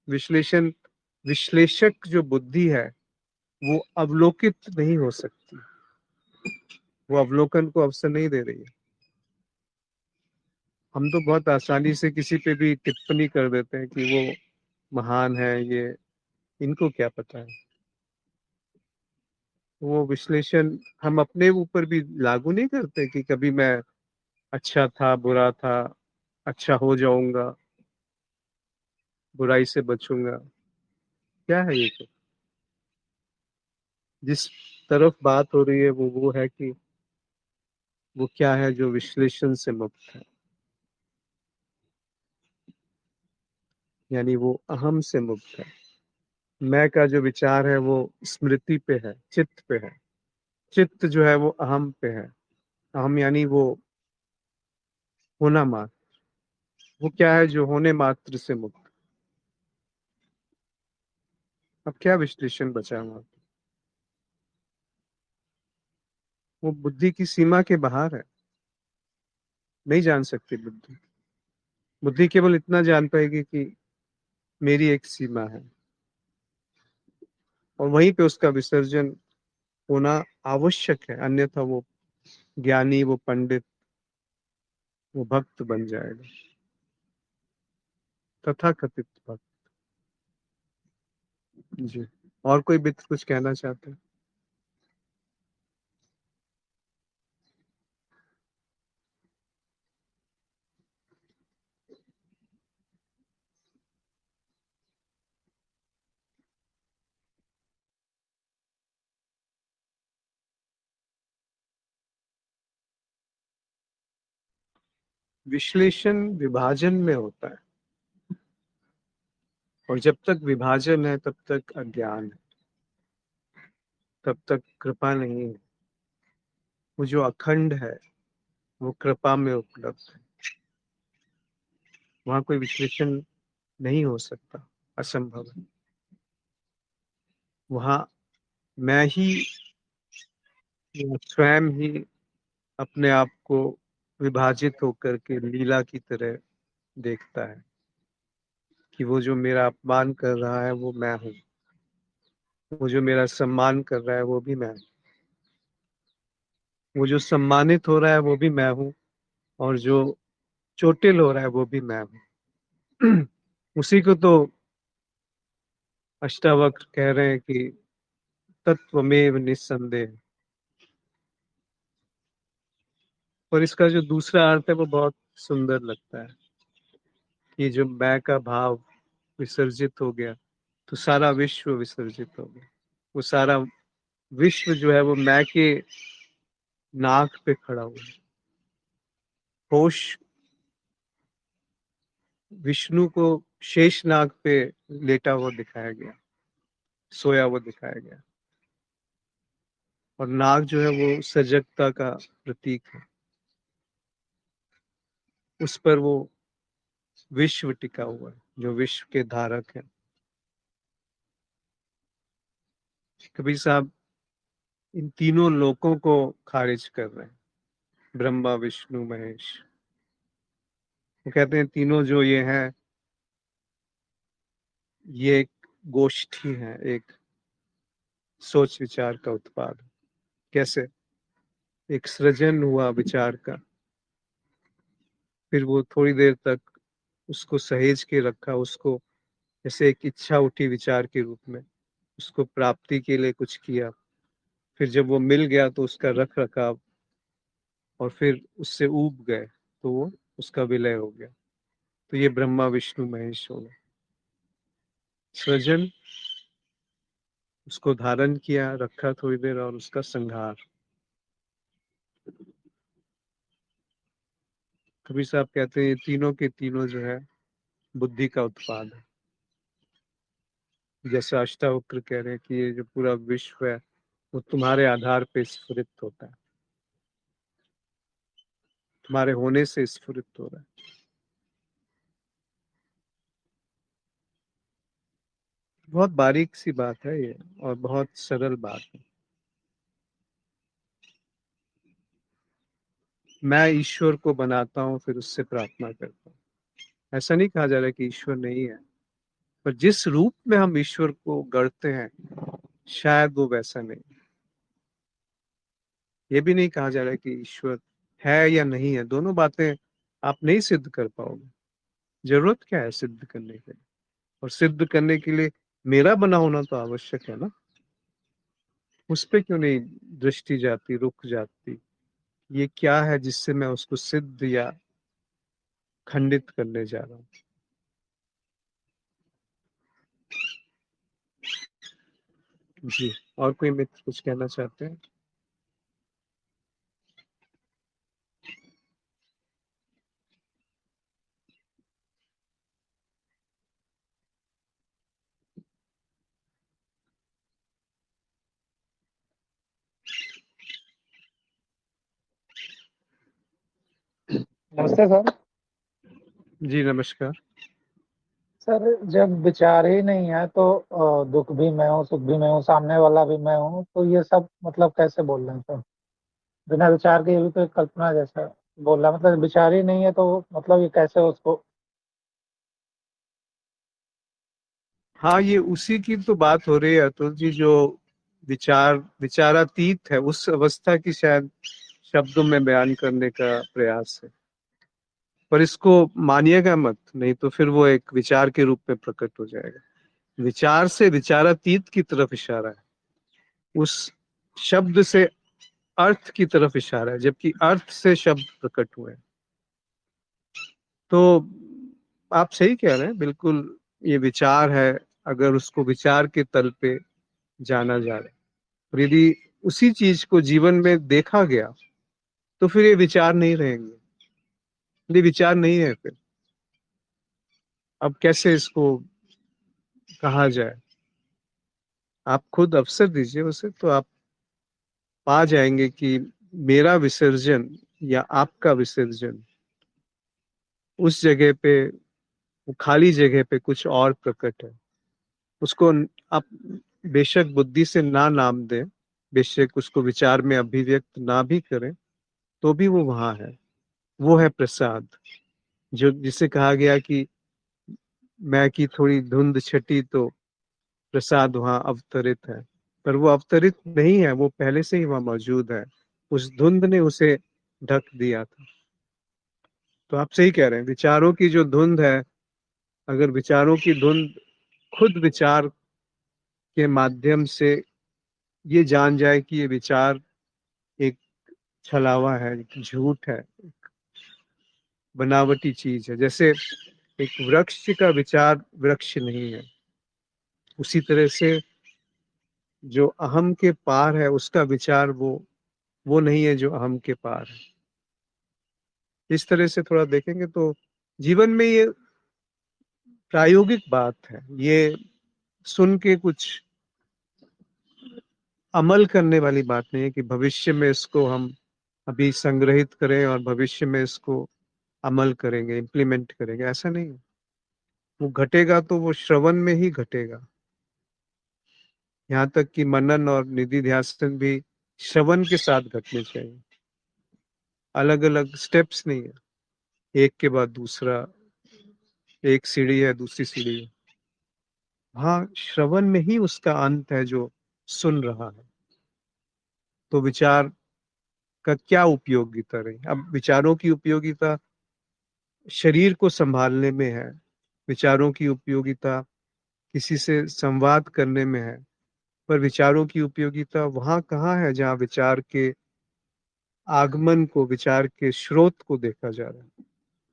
विश्लेषण, विश्लेषक जो बुद्धि है, वो अवलोकित नहीं हो सकती, वो अवलोकन को अवसर नहीं दे रही है। हम तो बहुत आसानी से किसी पे भी टिप्पणी कर देते हैं कि वो महान है, ये इनको क्या पता है। वो विश्लेषण हम अपने ऊपर भी लागू नहीं करते कि कभी मैं अच्छा था, बुरा था, अच्छा हो जाऊंगा, बुराई से बचूंगा। क्या है ये सब? जिस तरफ बात हो रही है वो है कि वो क्या है जो विश्लेषण से मुक्त है, यानी वो अहम से मुक्त है। मैं का जो विचार है वो स्मृति पे है, चित्त पे है। चित्त जो है वो अहम पे है। अहम यानी वो होना मात्र। वो क्या है जो होने मात्र से मुक्त। अब क्या विश्लेषण बचा वहां? वो बुद्धि की सीमा के बाहर है, नहीं जान सकती बुद्धि। बुद्धि केवल इतना जान पाएगी कि मेरी एक सीमा है, और वहीं पे उसका विसर्जन होना आवश्यक है, अन्यथा वो ज्ञानी, वो पंडित, वो भक्त बन जाएगा, तथाकथित भक्त। जी। और कोई मित्र कुछ कहना चाहते हैं? विश्लेषण विभाजन में होता है, और जब तक विभाजन है तब तक अज्ञान है, तब तक कृपा नहीं है। वो जो अखंड है वो कृपा में उपलब्ध है। वहां कोई विश्लेषण नहीं हो सकता, असंभव है। वहां मैं ही, स्वयं ही अपने आप को विभाजित होकर के लीला की तरह देखता है कि वो जो मेरा अपमान कर रहा है वो मैं हूँ, वो जो मेरा सम्मान कर रहा है वो भी मैं हूँ, वो जो सम्मानित हो रहा है वो भी मैं हूँ, और जो चोटिल हो रहा है वो भी मैं हूँ। उसी को तो अष्टावक्र कह रहे हैं कि तत्वमेव निस्संदेह। और इसका जो दूसरा अर्थ है वो बहुत सुंदर लगता है कि जो मैं का भाव विसर्जित हो गया तो सारा विश्व विसर्जित हो गया। वो सारा विश्व जो है वो मैं के नाक पे खड़ा हुआ है। होश विष्णु को शेष नाग पे लेटा हुआ दिखाया गया, सोया हुआ दिखाया गया, और नाग जो है वो सजगता का प्रतीक है। उस पर वो विश्व टिका हुआ है जो विश्व के धारक है। कबीर साहब इन तीनों लोकों को खारिज कर रहे हैं, ब्रह्मा विष्णु महेश। वो कहते हैं तीनों जो ये हैं, ये एक गोष्ठी है, एक सोच विचार का उत्पाद। कैसे? एक सृजन हुआ विचार का, फिर वो थोड़ी देर तक उसको सहेज के रखा, उसको जैसे एक इच्छा उठी विचार के रूप में, उसको प्राप्ति के लिए कुछ किया, फिर जब वो मिल गया तो उसका रख रखाव, और फिर उससे ऊब गए तो वो उसका विलय हो गया। तो ये ब्रह्मा विष्णु महेश हो गए। सृजन, उसको धारण किया, रखा थोड़ी देर, और उसका संहार। कबीर साहब कहते हैं ये तीनों के तीनों जो है बुद्धि का उत्पाद है। जैसे अष्टावक्र कह रहे हैं कि ये जो पूरा विश्व है वो तुम्हारे आधार पे स्फुरित होता है, तुम्हारे होने से स्फुरित हो रहा है। बहुत बारीक सी बात है ये, और बहुत सरल बात है। मैं ईश्वर को बनाता हूँ फिर उससे प्रार्थना करता हूँ। ऐसा नहीं कहा जा रहा कि ईश्वर नहीं है, पर जिस रूप में हम ईश्वर को गढ़ते हैं शायद वो वैसा नहीं। ये भी नहीं कहा जा रहा कि ईश्वर है या नहीं है, दोनों बातें आप नहीं सिद्ध कर पाओगे। जरूरत क्या है सिद्ध करने के लिए? और सिद्ध करने के लिए मेरा बना होना तो आवश्यक है ना। उस पे क्यों नहीं दृष्टि जाती, रुक जाती? ये क्या है जिससे मैं उसको सिद्ध या खंडित करने जा रहा हूँ? जी। और कोई मित्र कुछ कहना चाहते हैं? नमस्ते सर। जी नमस्कार। सर जब विचार ही नहीं है तो दुख भी मैं हूँ, सुख भी मैं हूँ, सामने वाला भी मैं हूँ, तो ये सब मतलब कैसे बोल रहे हैं सर? बिना विचार के ये भी तो एक कल्पना जैसा बोल रहा है। मतलब विचार ही नहीं है तो मतलब ये कैसे उसको। हाँ, ये उसी की तो बात हो रही है अतुल जी, जो विचारातीत है, उस अवस्था की शायद शब्दों में बयान करने का प्रयास है। पर इसको मानिएगा मत, नहीं तो फिर वो एक विचार के रूप में प्रकट हो जाएगा। विचार से विचारातीत की तरफ इशारा है, उस शब्द से अर्थ की तरफ इशारा है, जबकि अर्थ से शब्द प्रकट हुए हैं। तो आप सही कह रहे हैं बिल्कुल। ये विचार है, अगर उसको विचार के तल पे जाना जा रहा है, और यदि उसी चीज को जीवन में देखा गया तो फिर ये विचार नहीं रहेंगे। ये विचार नहीं है फिर। अब कैसे इसको कहा जाए? आप खुद अवसर दीजिए उसे, तो आप पा जाएंगे कि मेरा विसर्जन या आपका विसर्जन उस जगह पे, वो खाली जगह पे कुछ और प्रकट है। उसको आप बेशक बुद्धि से ना नाम दें, बेशक उसको विचार में अभिव्यक्त ना भी करें, तो भी वो वहां है। वो है प्रसाद, जो जिसे कहा गया कि मैं की थोड़ी धुंध छटी तो प्रसाद वहां अवतरित है। पर वो अवतरित नहीं है, वो पहले से ही वहां मौजूद है। उस धुंध ने उसे ढक दिया था। तो आप सही कह रहे हैं, विचारों की जो धुंध है, अगर विचारों की धुंध खुद विचार के माध्यम से ये जान जाए कि ये विचार एक छलावा है, एक झूठ है, बनावटी चीज है, जैसे एक वृक्ष का विचार वृक्ष नहीं है, उसी तरह से जो अहम के पार है उसका विचार वो नहीं है जो अहम के पार है। इस तरह से थोड़ा देखेंगे तो जीवन में ये प्रायोगिक बात है। ये सुन के कुछ अमल करने वाली बात नहीं है कि भविष्य में इसको हम अभी संग्रहित करें और भविष्य में इसको अमल करेंगे, इम्प्लीमेंट करेंगे, ऐसा नहीं है। वो घटेगा तो वो श्रवण में ही घटेगा। यहाँ तक कि मनन और निधि ध्यासन भी श्रवण के साथ घटने चाहिए, अलग अलग स्टेप्स नहीं है, एक के बाद दूसरा, एक सीढ़ी है दूसरी सीढ़ी है। हाँ, श्रवण में ही उसका अंत है जो सुन रहा है। तो विचार का क्या उपयोगिता रही? अब विचारों की उपयोगिता शरीर को संभालने में है, विचारों की उपयोगिता किसी से संवाद करने में है, पर विचारों की उपयोगिता वहां कहाँ है जहाँ विचार के आगमन को, विचार के स्रोत को देखा जा रहा है।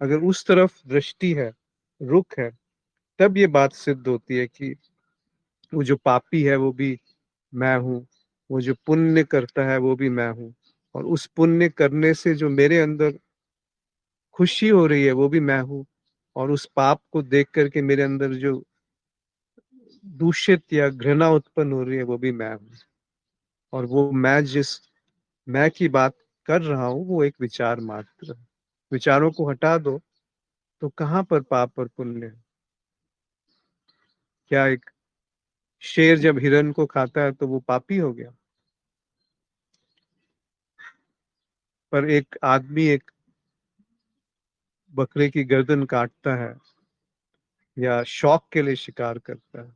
अगर उस तरफ दृष्टि है, रुख है, तब ये बात सिद्ध होती है कि वो जो पापी है वो भी मैं हूँ, वो जो पुण्य करता है वो भी मैं हूँ, और उस पुण्य करने से जो मेरे अंदर खुशी हो रही है वो भी मैं हूँ, और उस पाप को देख करके मेरे अंदर जो दूषित या घृणा उत्पन्न हो रही है वो भी मैं हूँ। और वो मैं जिस मैं की बात कर रहा हूँ वो एक विचार मात्र है। विचारों को हटा दो तो कहाँ पर पाप और पुण्य है? क्या एक शेर जब हिरन को खाता है तो वो पापी हो गया? पर एक आदमी एक बकरे की गर्दन काटता है या शौक के लिए शिकार करता है,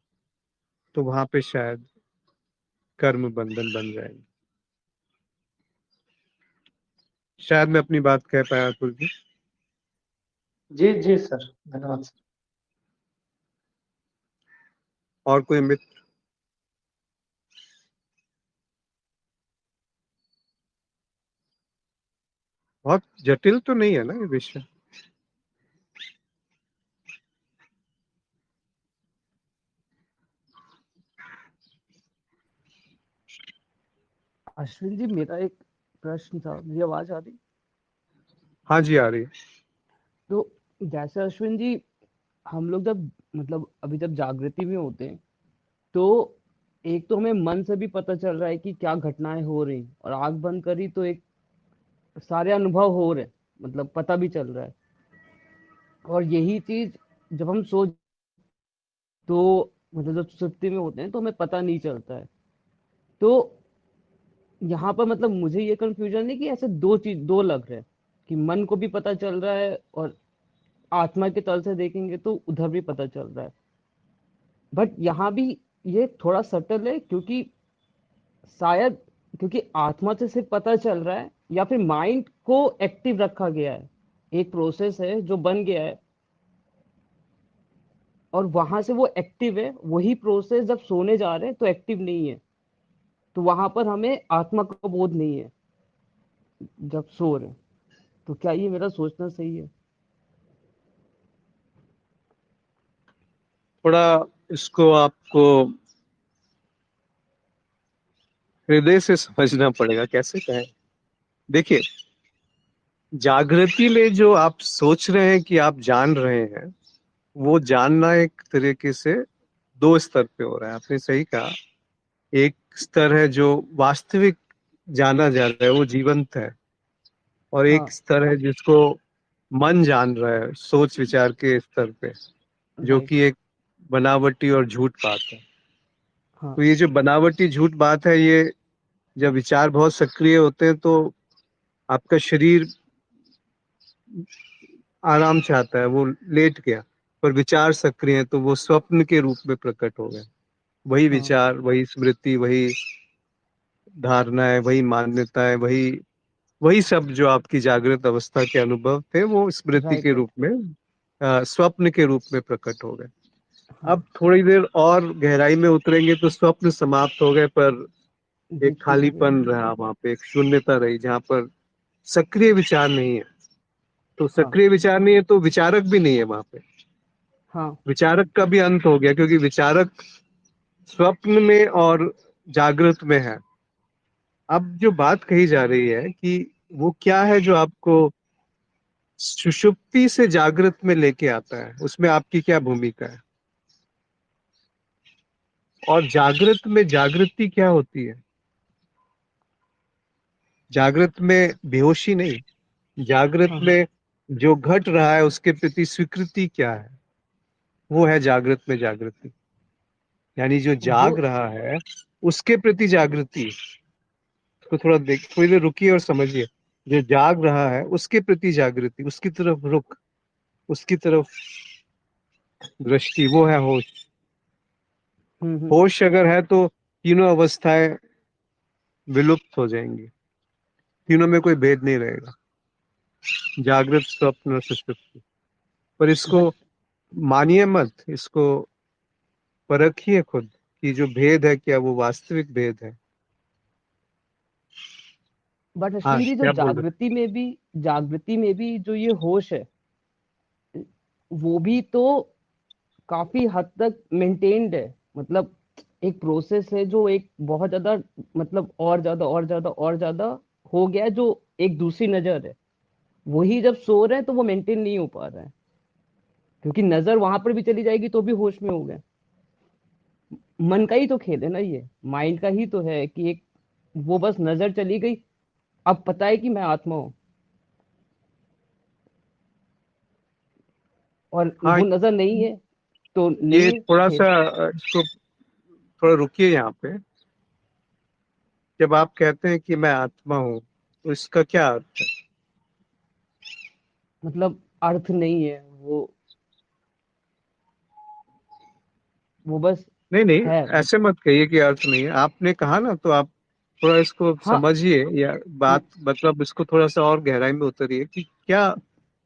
तो वहां पे शायद कर्म बंधन बन जाएगी। शायद मैं अपनी बात कह पाया अतुल जी। जी जी सर, धन्यवाद सर। और कोई मित्र? बहुत जटिल तो नहीं है ना ये विषय? अश्विन जी, मेरा एक प्रश्न था। मेरी आवाज आ रही? हाँ जी, आ रही है। तो जैसे अश्विन जी, हम लोग जब मतलब अभी जब जागृति में होते हैं, तो एक तो हमें मन से भी पता चल रहा है कि क्या घटनाएं हो रही, और आंख बंद करी तो एक सारे अनुभव हो रहे, मतलब पता भी चल रहा है। और यही चीज जब हम सो, तो मतलब जब सुप्ति में होते हैं तो हमें पता नहीं चलता है। तो यहाँ पर मतलब मुझे ये कंफ्यूजन है कि ऐसे दो लग रहे हैं, कि मन को भी पता चल रहा है और आत्मा के तल से देखेंगे तो उधर भी पता चल रहा है। बट यहाँ भी ये थोड़ा सटल है, क्योंकि शायद क्योंकि आत्मा से सिर्फ पता चल रहा है, या फिर माइंड को एक्टिव रखा गया है। एक प्रोसेस है जो बन गया है, और वहां से वो एक्टिव है। वही प्रोसेस जब सोने जा रहे हैं तो एक्टिव नहीं है, तो वहां पर हमें आत्मा का बोध नहीं है जब सो रहे हैं। तो क्या ये मेरा सोचना सही है? थोड़ा इसको आपको हृदय से समझना पड़ेगा, कैसे कहें। देखिए, जागृति में जो आप सोच रहे हैं कि आप जान रहे हैं, वो जानना एक तरीके से दो स्तर पे हो रहा है। आपने सही कहा। एक स्तर है जो वास्तविक जाना जा रहा है, वो जीवंत है, और हाँ एक स्तर है जिसको मन जान रहा है सोच विचार के स्तर पे, जो राइट। कि एक बनावटी और झूठ बात है। हाँ तो ये जो बनावटी झूठ बात है, ये जब विचार बहुत सक्रिय होते हैं तो आपका शरीर आराम चाहता है, वो लेट गया, पर विचार सक्रिय है तो वो स्वप्न के रूप में प्रकट हो गए। वही हाँ विचार, वही स्मृति, वही धारणाएं, वही मान्यताएं, वही वही सब जो आपकी जागृत अवस्था के अनुभव थे, वो स्मृति राइट के राइट। रूप में, स्वप्न के रूप में प्रकट हो गए। हाँ अब थोड़ी देर और गहराई में उतरेंगे तो स्वप्न समाप्त हो गए, पर एक जीत की जगह। खालीपन रहा, वहां पे एक शून्यता रही जहां पर सक्रिय विचार नहीं है। तो हाँ सक्रिय विचार नहीं है तो विचारक भी नहीं है वहां पे। हाँ विचारक का भी अंत हो गया, क्योंकि विचारक स्वप्न में और जागृत में है। अब जो बात कही जा रही है कि वो क्या है जो आपको सुषुप्ति से जागृत में लेके आता है, उसमें आपकी क्या भूमिका है, और जागृत में जागृति क्या होती है। जागृत में बेहोशी नहीं, जागृत हाँ हाँ। में जो घट रहा है उसके प्रति स्वीकृति क्या है, वो है जागृत में जागृति। यानी जो वो जाग रहा है उसके प्रति जागृति। उसको थोड़ा देख, थोड़ी देर रुकिए और समझिए। जो जाग रहा है उसके प्रति जागृति, उसकी तरफ रुख, उसकी तरफ दृष्टि, वो है होश। हम्म। होश अगर है तो तीनों अवस्थाएं विलुप्त हो जाएंगी, तीनों में कोई भेद नहीं रहेगा, जागृत, स्वप्न और सुषुप्ति। पर इसको बट मानिए मत, इसको परखिए खुद कि जो भेद है क्या वो वास्तविक भेद है। बट हाँ, अश्विन जी, जो क्या बोल रहे जागृति में भी जो ये होश है, वो भी तो काफी हद तक मेंटेन्ड है। मतलब एक प्रोसेस है जो एक बहुत ज्यादा, मतलब और ज्यादा और ज्यादा और ज्यादा हो गया है, जो एक दूसरी नजर है। वही जब सो रहे हैं तो वो मेंटेन नहीं हो पा रहा है, क्योंकि नजर वहां पर भी चली जाएगी तो भी होश में हो गए। मन का ही तो खेल है ना, ये माइंड का ही तो है कि एक, वो बस नजर चली गई, अब पता है कि मैं आत्मा हूं, और हाँ, वो नजर नहीं है तो ये नहीं है थोड़ा सा, खेल। इसको थोड़ा रुकिए यहाँ पे। जब आप कहते हैं कि मैं आत्मा हूँ, तो इसका क्या अर्थ है। मतलब अर्थ नहीं है वो बस नहीं नहीं, है बट। ऐसे मत कहिए कि अर्थ नहीं है। आपने कहा ना, तो आप थोड़ा इसको हाँ। समझिए, या बात मतलब इसको थोड़ा सा और गहराई में उतरिए कि क्या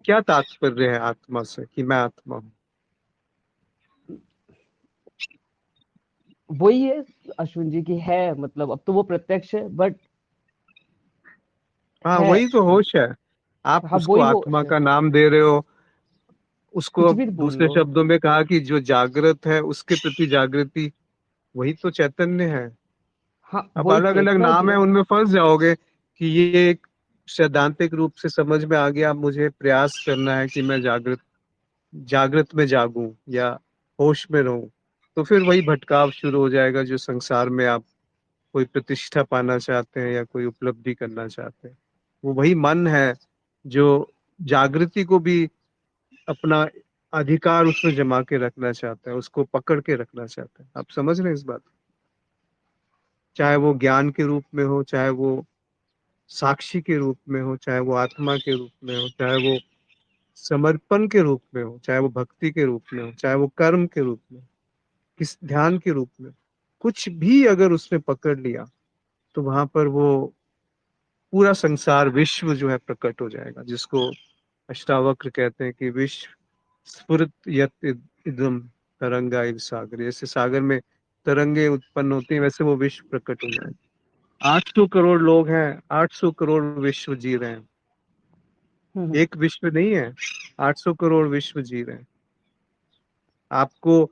क्या तात्पर्य है आत्मा से, कि मैं आत्मा हूँ। वही है अश्विन जी की है, मतलब अब तो वो प्रत्यक्ष है, बट हाँ, है। वही तो होश है। आप हाँ उसको वही आत्मा होश है। का नाम दे रहे हो। उसको कुछ अब भी बोल दूसरे लो। शब्दों में कहा कि जो जागृत है उसके प्रति जागृति, वही तो चैतन्य है। हाँ अब वही अलग अलग चेतना नाम जो है, है। उनमें फंस जाओगे कि ये एक सैद्धांतिक रूप से समझ में आ गया। अब मुझे प्रयास करना है कि मैं जागृत जागृत में जागूं या होश में रहूं, तो फिर वही भटकाव शुरू हो जाएगा जो संसार में आप कोई प्रतिष्ठा पाना चाहते हैं या कोई उपलब्धि करना चाहते हैं। वो वही मन है जो जागृति को भी अपना अधिकार उसमें जमा के रखना चाहता है, उसको पकड़ के रखना चाहता है। आप समझ रहे हैं इस बात। चाहे वो ज्ञान के रूप में हो, चाहे वो साक्षी के रूप में हो, चाहे वो आत्मा के रूप में हो, चाहे वो समर्पण के रूप में हो, चाहे वो भक्ति के रूप में हो, चाहे वो कर्म के रूप में, किस ध्यान के रूप में, कुछ भी अगर उसने पकड़ लिया, तो वहां पर वो पूरा संसार, विश्व जो है प्रकट हो जाएगा, जिसको अष्टावक्र कहते हैं कि विश्व स्फुरत यत् इदम तरंगा इव सागर। जैसे सागर में तरंगे उत्पन्न होती हैं, वैसे वो विश्व प्रकट हो जाएगा। 800 करोड़ लोग हैं, 800 करोड़ विश्व जी रहे हैं। हम्म। एक विश्व नहीं है, 800 करोड़ विश्व जी रहे हैं। आपको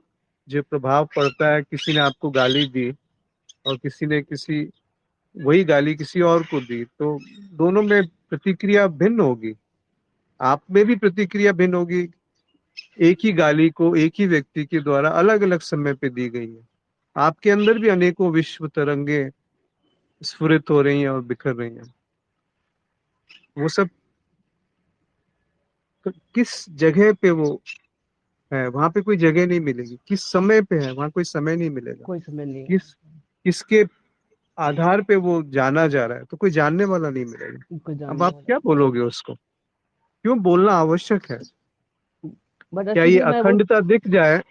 जो प्रभाव पड़ता है, किसी ने आपको गाली दी और किसी ने वही गाली किसी और को दी, तो दोनों में प्रतिक्रिया भिन्न होगी। आप में भी प्रतिक्रिया भिन्न होगी। एक ही गाली को एक ही व्यक्ति के द्वारा अलग अलग समय पे दी गई है। आपके अंदर भी अनेकों विश्व तरंगे स्फुरित हो रही हैं और बिखर रही हैं। वो सब किस जगह पे वो है, वहां पे कोई जगह नहीं मिलेगी। किस समय पे है, वहां कोई समय नहीं मिलेगा। कोई समय नहीं है, किस किसके आधार पे वो जाना जा रहा है, तो कोई जानने वाला नहीं मिलेगा। कोई अब जानने आप वाला। क्या बोलोगे उसको? क्यों बोलना आवश्यक है? बट क्या अश्विन ये जी मैं वो अखंडता दिख जाए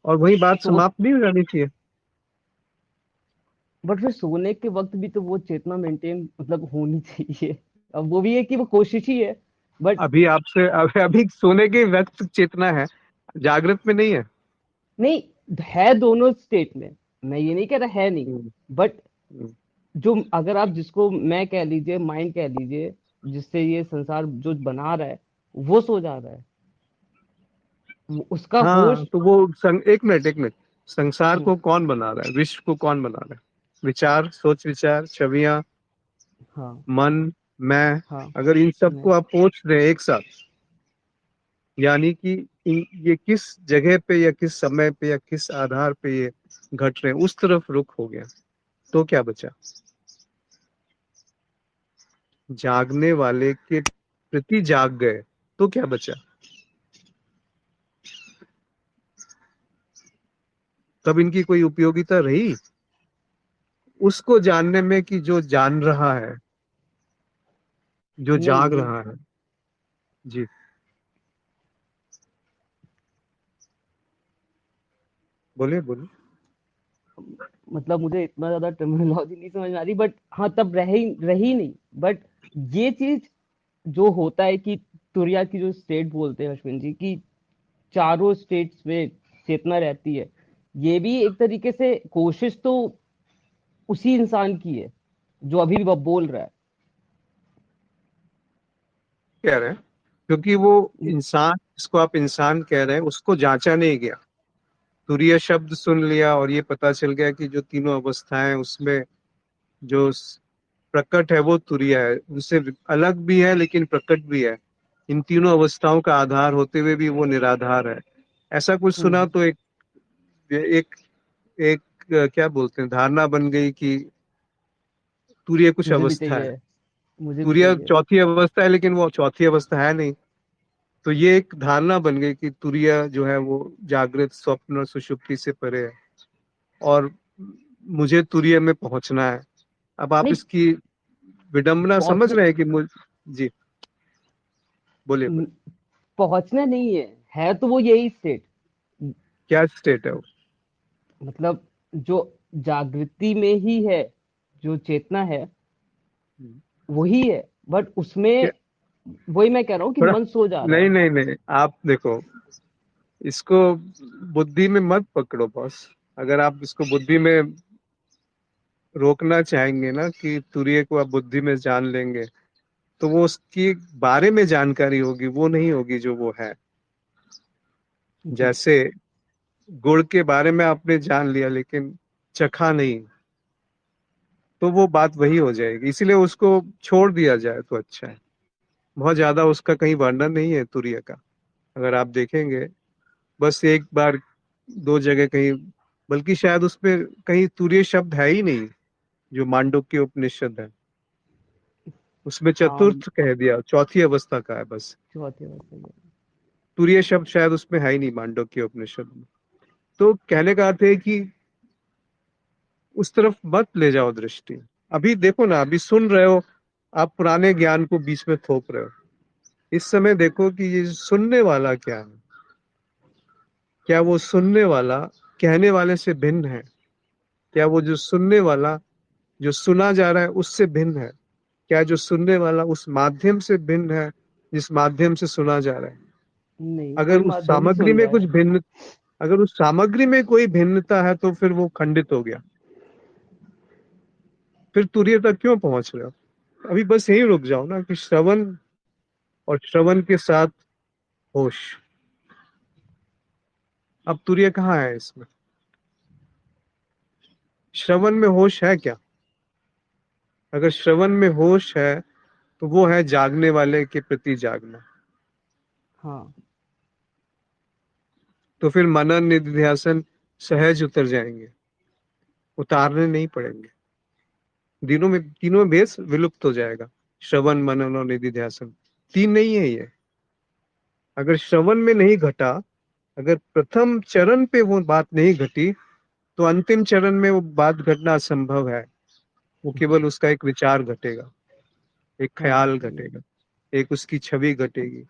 और वही बात सोच, समाप्त नहीं हो जानी चाहिए? बट फिर सोने के वक्त भी तो वो चेतना मेंटेन मतलब होनी चाहिए। अब वो भी है कि वो कोशिश ही है, बट अभी आपसे अभी सोने के वक्त चेतना है, जागृत में नहीं है। नहीं, है दोनों स्टेट में, मैं ये नहीं कह रहा है नहीं, हम्म, बट हम्म। जो अगर आप जिसको मैं कह लीजिए माइंड कह लीजिए, जिससे ये संसार जो बना रहा है वो सो जा रहा है, उसका हाँ, होश। तो वो एक मिनट, संसार हम्म, को कौन बना रहा है, विश्व को कौन बना रहा है? विचार, सोच विचार, छवियां, हाँ मन, मैं। हाँ, अगर इन सबको मैं आप पहुंच रहे हैं एक साथ, यानी कि ये किस जगह पे या किस समय पे या किस आधार पे ये घट रहे हैं, उस तरफ रुख हो गया, तो क्या बचा? जागने वाले के प्रति जाग गए, तो क्या बचा? तब इनकी कोई उपयोगिता रही उसको जानने में कि जो जान रहा है, जो नहीं जाग नहीं, रहा है? जी, बोलिए बोलिए। मतलब मुझे इतना ज्यादा टर्मिनोलॉजी नहीं समझ में आ रही, बट हाँ तब रही नहीं, बट ये चीज जो होता है कि तुरिया की जो स्टेट बोलते हैं अश्विन जी, की चारों स्टेट्स में चेतना रहती है, ये भी एक तरीके से कोशिश तो उसी इंसान की है जो अभी भी बोल रहा है। कह रहे हैं क्योंकि वो इंसान, जिसको आप इंसान कह रहे हैं, उसको जांचा नहीं गया। तुरीय शब्द सुन लिया और ये पता चल गया कि जो तीनों अवस्थाएं हैं, उसमें जो प्रकट है वो तुरीय है, उनसे अलग भी है लेकिन प्रकट भी है। इन तीनों अवस्थाओं का आधार होते हुए भी वो निराधार है। ऐसा कुछ सुना हम्म, तो एक एक क्या बोलते हैं, धारणा बन गई कि तुरीय कुछ मुझे भी अवस्था है। चाहिए, मुझे भी तुरीय चाहिए। चौथी अवस्था है, लेकिन वो चौथी अवस्था है नहीं। तो ये एक धारणा बन गई कि तुरीय जो है वो जागृत, स्वप्न और सुषुप्ति से परे है, और मुझे तुरीय में पहुंचना है। अब आप नहीं, इसकी विडंबना समझ पहुंचने रहे हैं कि जी, बोलिए न- बोलिए। पहुंचना नहीं है तो वो यही स्टेट, क्या स्टेट है वो? मतलब जो जागृति में ही है, जो चेतना है वही है, बट क्या? उसमें वही मैं कह रहा हूँ कि थोड़ा, मन सो जा रहा नहीं है। नहीं नहीं, आप देखो, इसको बुद्धि में मत पकड़ो बॉस। अगर आप इसको बुद्धि में रोकना चाहेंगे ना कि तुरीय को आप बुद्धि में जान लेंगे, तो वो उसकी बारे में जानकारी होगी, वो नहीं होगी जो वो है। जी, जैसे गुड़ के बारे में आपने जान लिया लेकिन चखा नहीं, तो वो बात वही हो जाएगी। इसीलिए उसको छोड़ दिया जाए तो अच्छा है। बहुत ज्यादा उसका कहीं वर्णन नहीं है तुरीय का। अगर आप देखेंगे, बस एक बार दो जगह कहीं, बल्कि शायद उसमें कहीं तुरीय शब्द है ही नहीं। जो मांडुक्य उपनिषद है, उसमें हाँ, चतुर्थ कह दिया, चौथी अवस्था का है बस। चौथी अवस्था में। तुरीय शब्द शायद उसमें है ही नहीं मांडुक्य उपनिषद में। तो कहने का अर्थ है कि उस तरफ मत ले जाओ दृष्टि। अभी देखो ना, अभी सुन रहे हो, आप पुराने ज्ञान को बीच में थोप रहे हो। इस समय देखो कि ये सुनने वाला क्या है। क्या वो सुनने वाला कहने वाले से भिन्न है? क्या वो जो सुनने वाला, जो सुना जा रहा है, उससे भिन्न है? क्या जो सुनने वाला उस माध्यम से भिन्न है जिस माध्यम से सुना जा रहा है? नहीं, अगर वही उस माध्यम ही सामग्री सुन में रहा कुछ है। भिन्न, अगर उस सामग्री में कोई भिन्नता है तो फिर वो खंडित हो गया। फिर तुरीय तक क्यों पहुंच रहे हो? अभी बस यही रुक जाओ ना कि श्रवण, और श्रवण के साथ होश। अब तुरीय कहाँ है इसमें? श्रवण में होश है क्या? अगर श्रवण में होश है तो वो है जागने वाले के प्रति जागना। हाँ तो फिर मनन निधिध्यासन सहज उतर जाएंगे, उतारने नहीं पड़ेंगे। तीनों में भेद विलुप्त हो जाएगा। श्रवण, मनन और निधिध्यासन, तीन नहीं है ये। अगर श्रवण में नहीं घटा, अगर प्रथम चरण पे वो बात नहीं घटी, तो अंतिम चरण में वो बात घटना असंभव है। वो केवल उसका एक विचार घटेगा, एक हाँ ख्याल घटेगा, एक उसकी छवि घटेगी,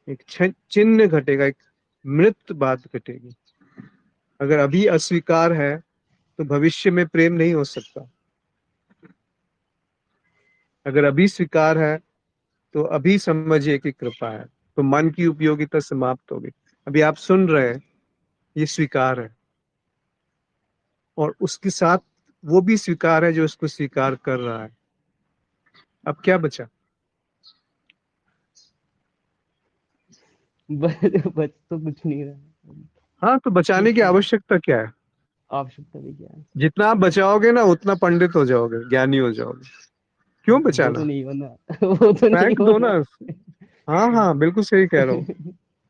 एक चिन्ह घटेगा, एक मृत बात घटेगी। अगर अभी अस्वीकार है तो भविष्य में प्रेम नहीं हो सकता। अगर अभी स्वीकार है तो अभी समझिए कि कृपा है। तो मन की उपयोगिता समाप्त होगी। अभी आप सुन रहे हैं, ये स्वीकार है, और उसके साथ वो भी स्वीकार है जो उसको स्वीकार कर रहा है। अब क्या बचा? बच तो कुछ नहीं रहा। हाँ, तो बचाने की ठीक है, आवश्यकता क्या है? आवश्यकता भी क्या है? जितना आप बचाओगे ना, उतना पंडित हो जाओगे, ज्ञानी हो जाओगे। क्यों वो तो बचाना? नहीं होना। वो तो नहीं फेंक दो ना। होना। हाँ हाँ, बिल्कुल सही कह रहा हूँ।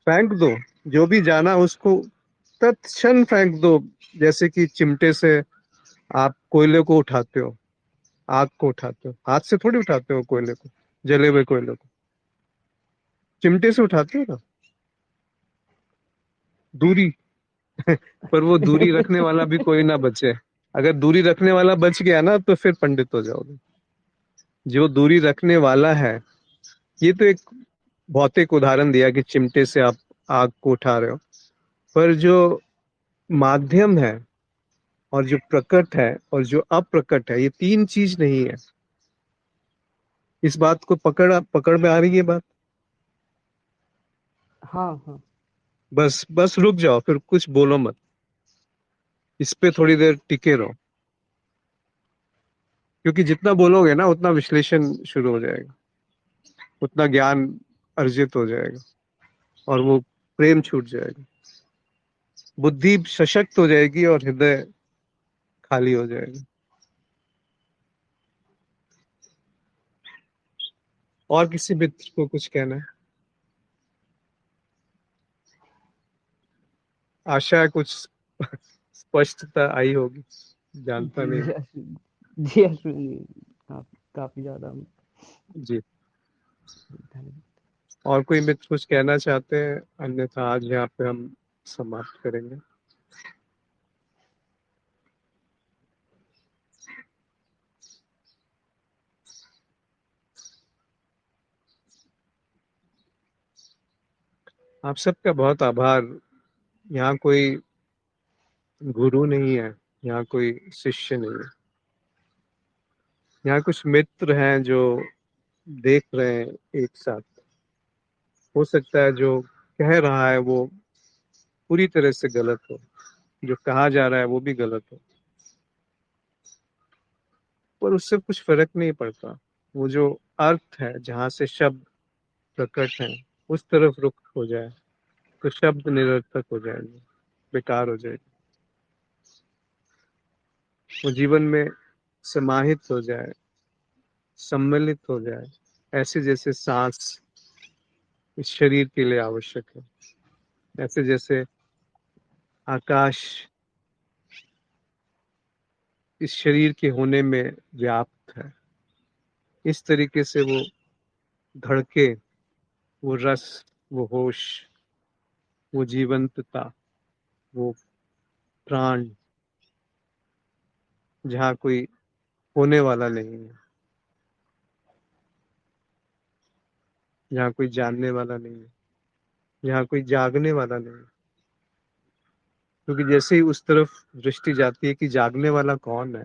फेंक दो। जो भी जाना उसको तत्क्षण फेंक दो। जैसे कि चिमटे से आप कोयले को उठाते हो, आग को उठाते हो, हाथ से थोड़ी उठाते हो कोयले को, जले हुए कोयले को। चिमटे से उठाते हो ना। दूरी पर वो दूरी रखने वाला भी कोई ना बचे। अगर दूरी रखने वाला बच गया ना, तो फिर पंडित हो जाओगे। जो दूरी रखने वाला है, ये तो एक भौतिक उदाहरण दिया कि चिमटे से आप आग को उठा रहे हो, पर जो माध्यम है, और जो प्रकट है, और जो अप्रकट है, ये तीन चीज नहीं है। इस बात को पकड़ पकड़ में आ रही है बात? हाँ हाँ। बस बस रुक जाओ, फिर कुछ बोलो मत। इस पे थोड़ी देर टिके रहो, क्योंकि जितना बोलोगे ना, उतना विश्लेषण शुरू हो जाएगा, उतना ज्ञान अर्जित हो जाएगा, और वो प्रेम छूट जाएगा, बुद्धि सशक्त हो जाएगी, और हृदय खाली हो जाएगा। और किसी मित्र को कुछ कहना है? आशा है कुछ स्पष्टता आई होगी, जानता जी नहीं। जी अश्विन जी, काफी काफी ज्यादा जी। धन्यवाद। और कोई मित्र कुछ कहना चाहते हैं? अन्यथा आज यहाँ पे हम समाप्त करेंगे। आप सबका बहुत आभार। यहाँ कोई गुरु नहीं है, यहाँ कोई शिष्य नहीं है। यहाँ कुछ मित्र हैं जो देख रहे हैं एक साथ। हो सकता है जो कह रहा है वो पूरी तरह से गलत हो, जो कहा जा रहा है वो भी गलत हो, पर उससे कुछ फर्क नहीं पड़ता। वो जो अर्थ है, जहाँ से शब्द प्रकट है, उस तरफ रुख हो जाए, तो शब्द निरर्थक हो जाएंगे, बेकार हो जाएंगे। वो जीवन में समाहित हो जाए, सम्मिलित हो जाए, ऐसे जैसे सांस इस शरीर के लिए आवश्यक है, ऐसे जैसे आकाश इस शरीर के होने में व्याप्त है, इस तरीके से वो धड़के, वो रस, वो होश, वो जीवंतता, वो प्राण, जहाँ कोई होने वाला नहीं है, जहाँ कोई जानने वाला नहीं है, जहाँ कोई जागने वाला नहीं है। क्योंकि जैसे ही उस तरफ दृष्टि जाती है कि जागने वाला कौन है,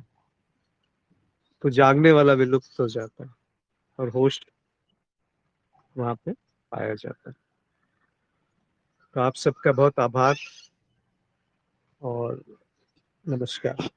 तो जागने वाला विलुप्त हो जाता है, और होश वहां पे पाया जाता है। तो आप सबका बहुत आभार और नमस्कार।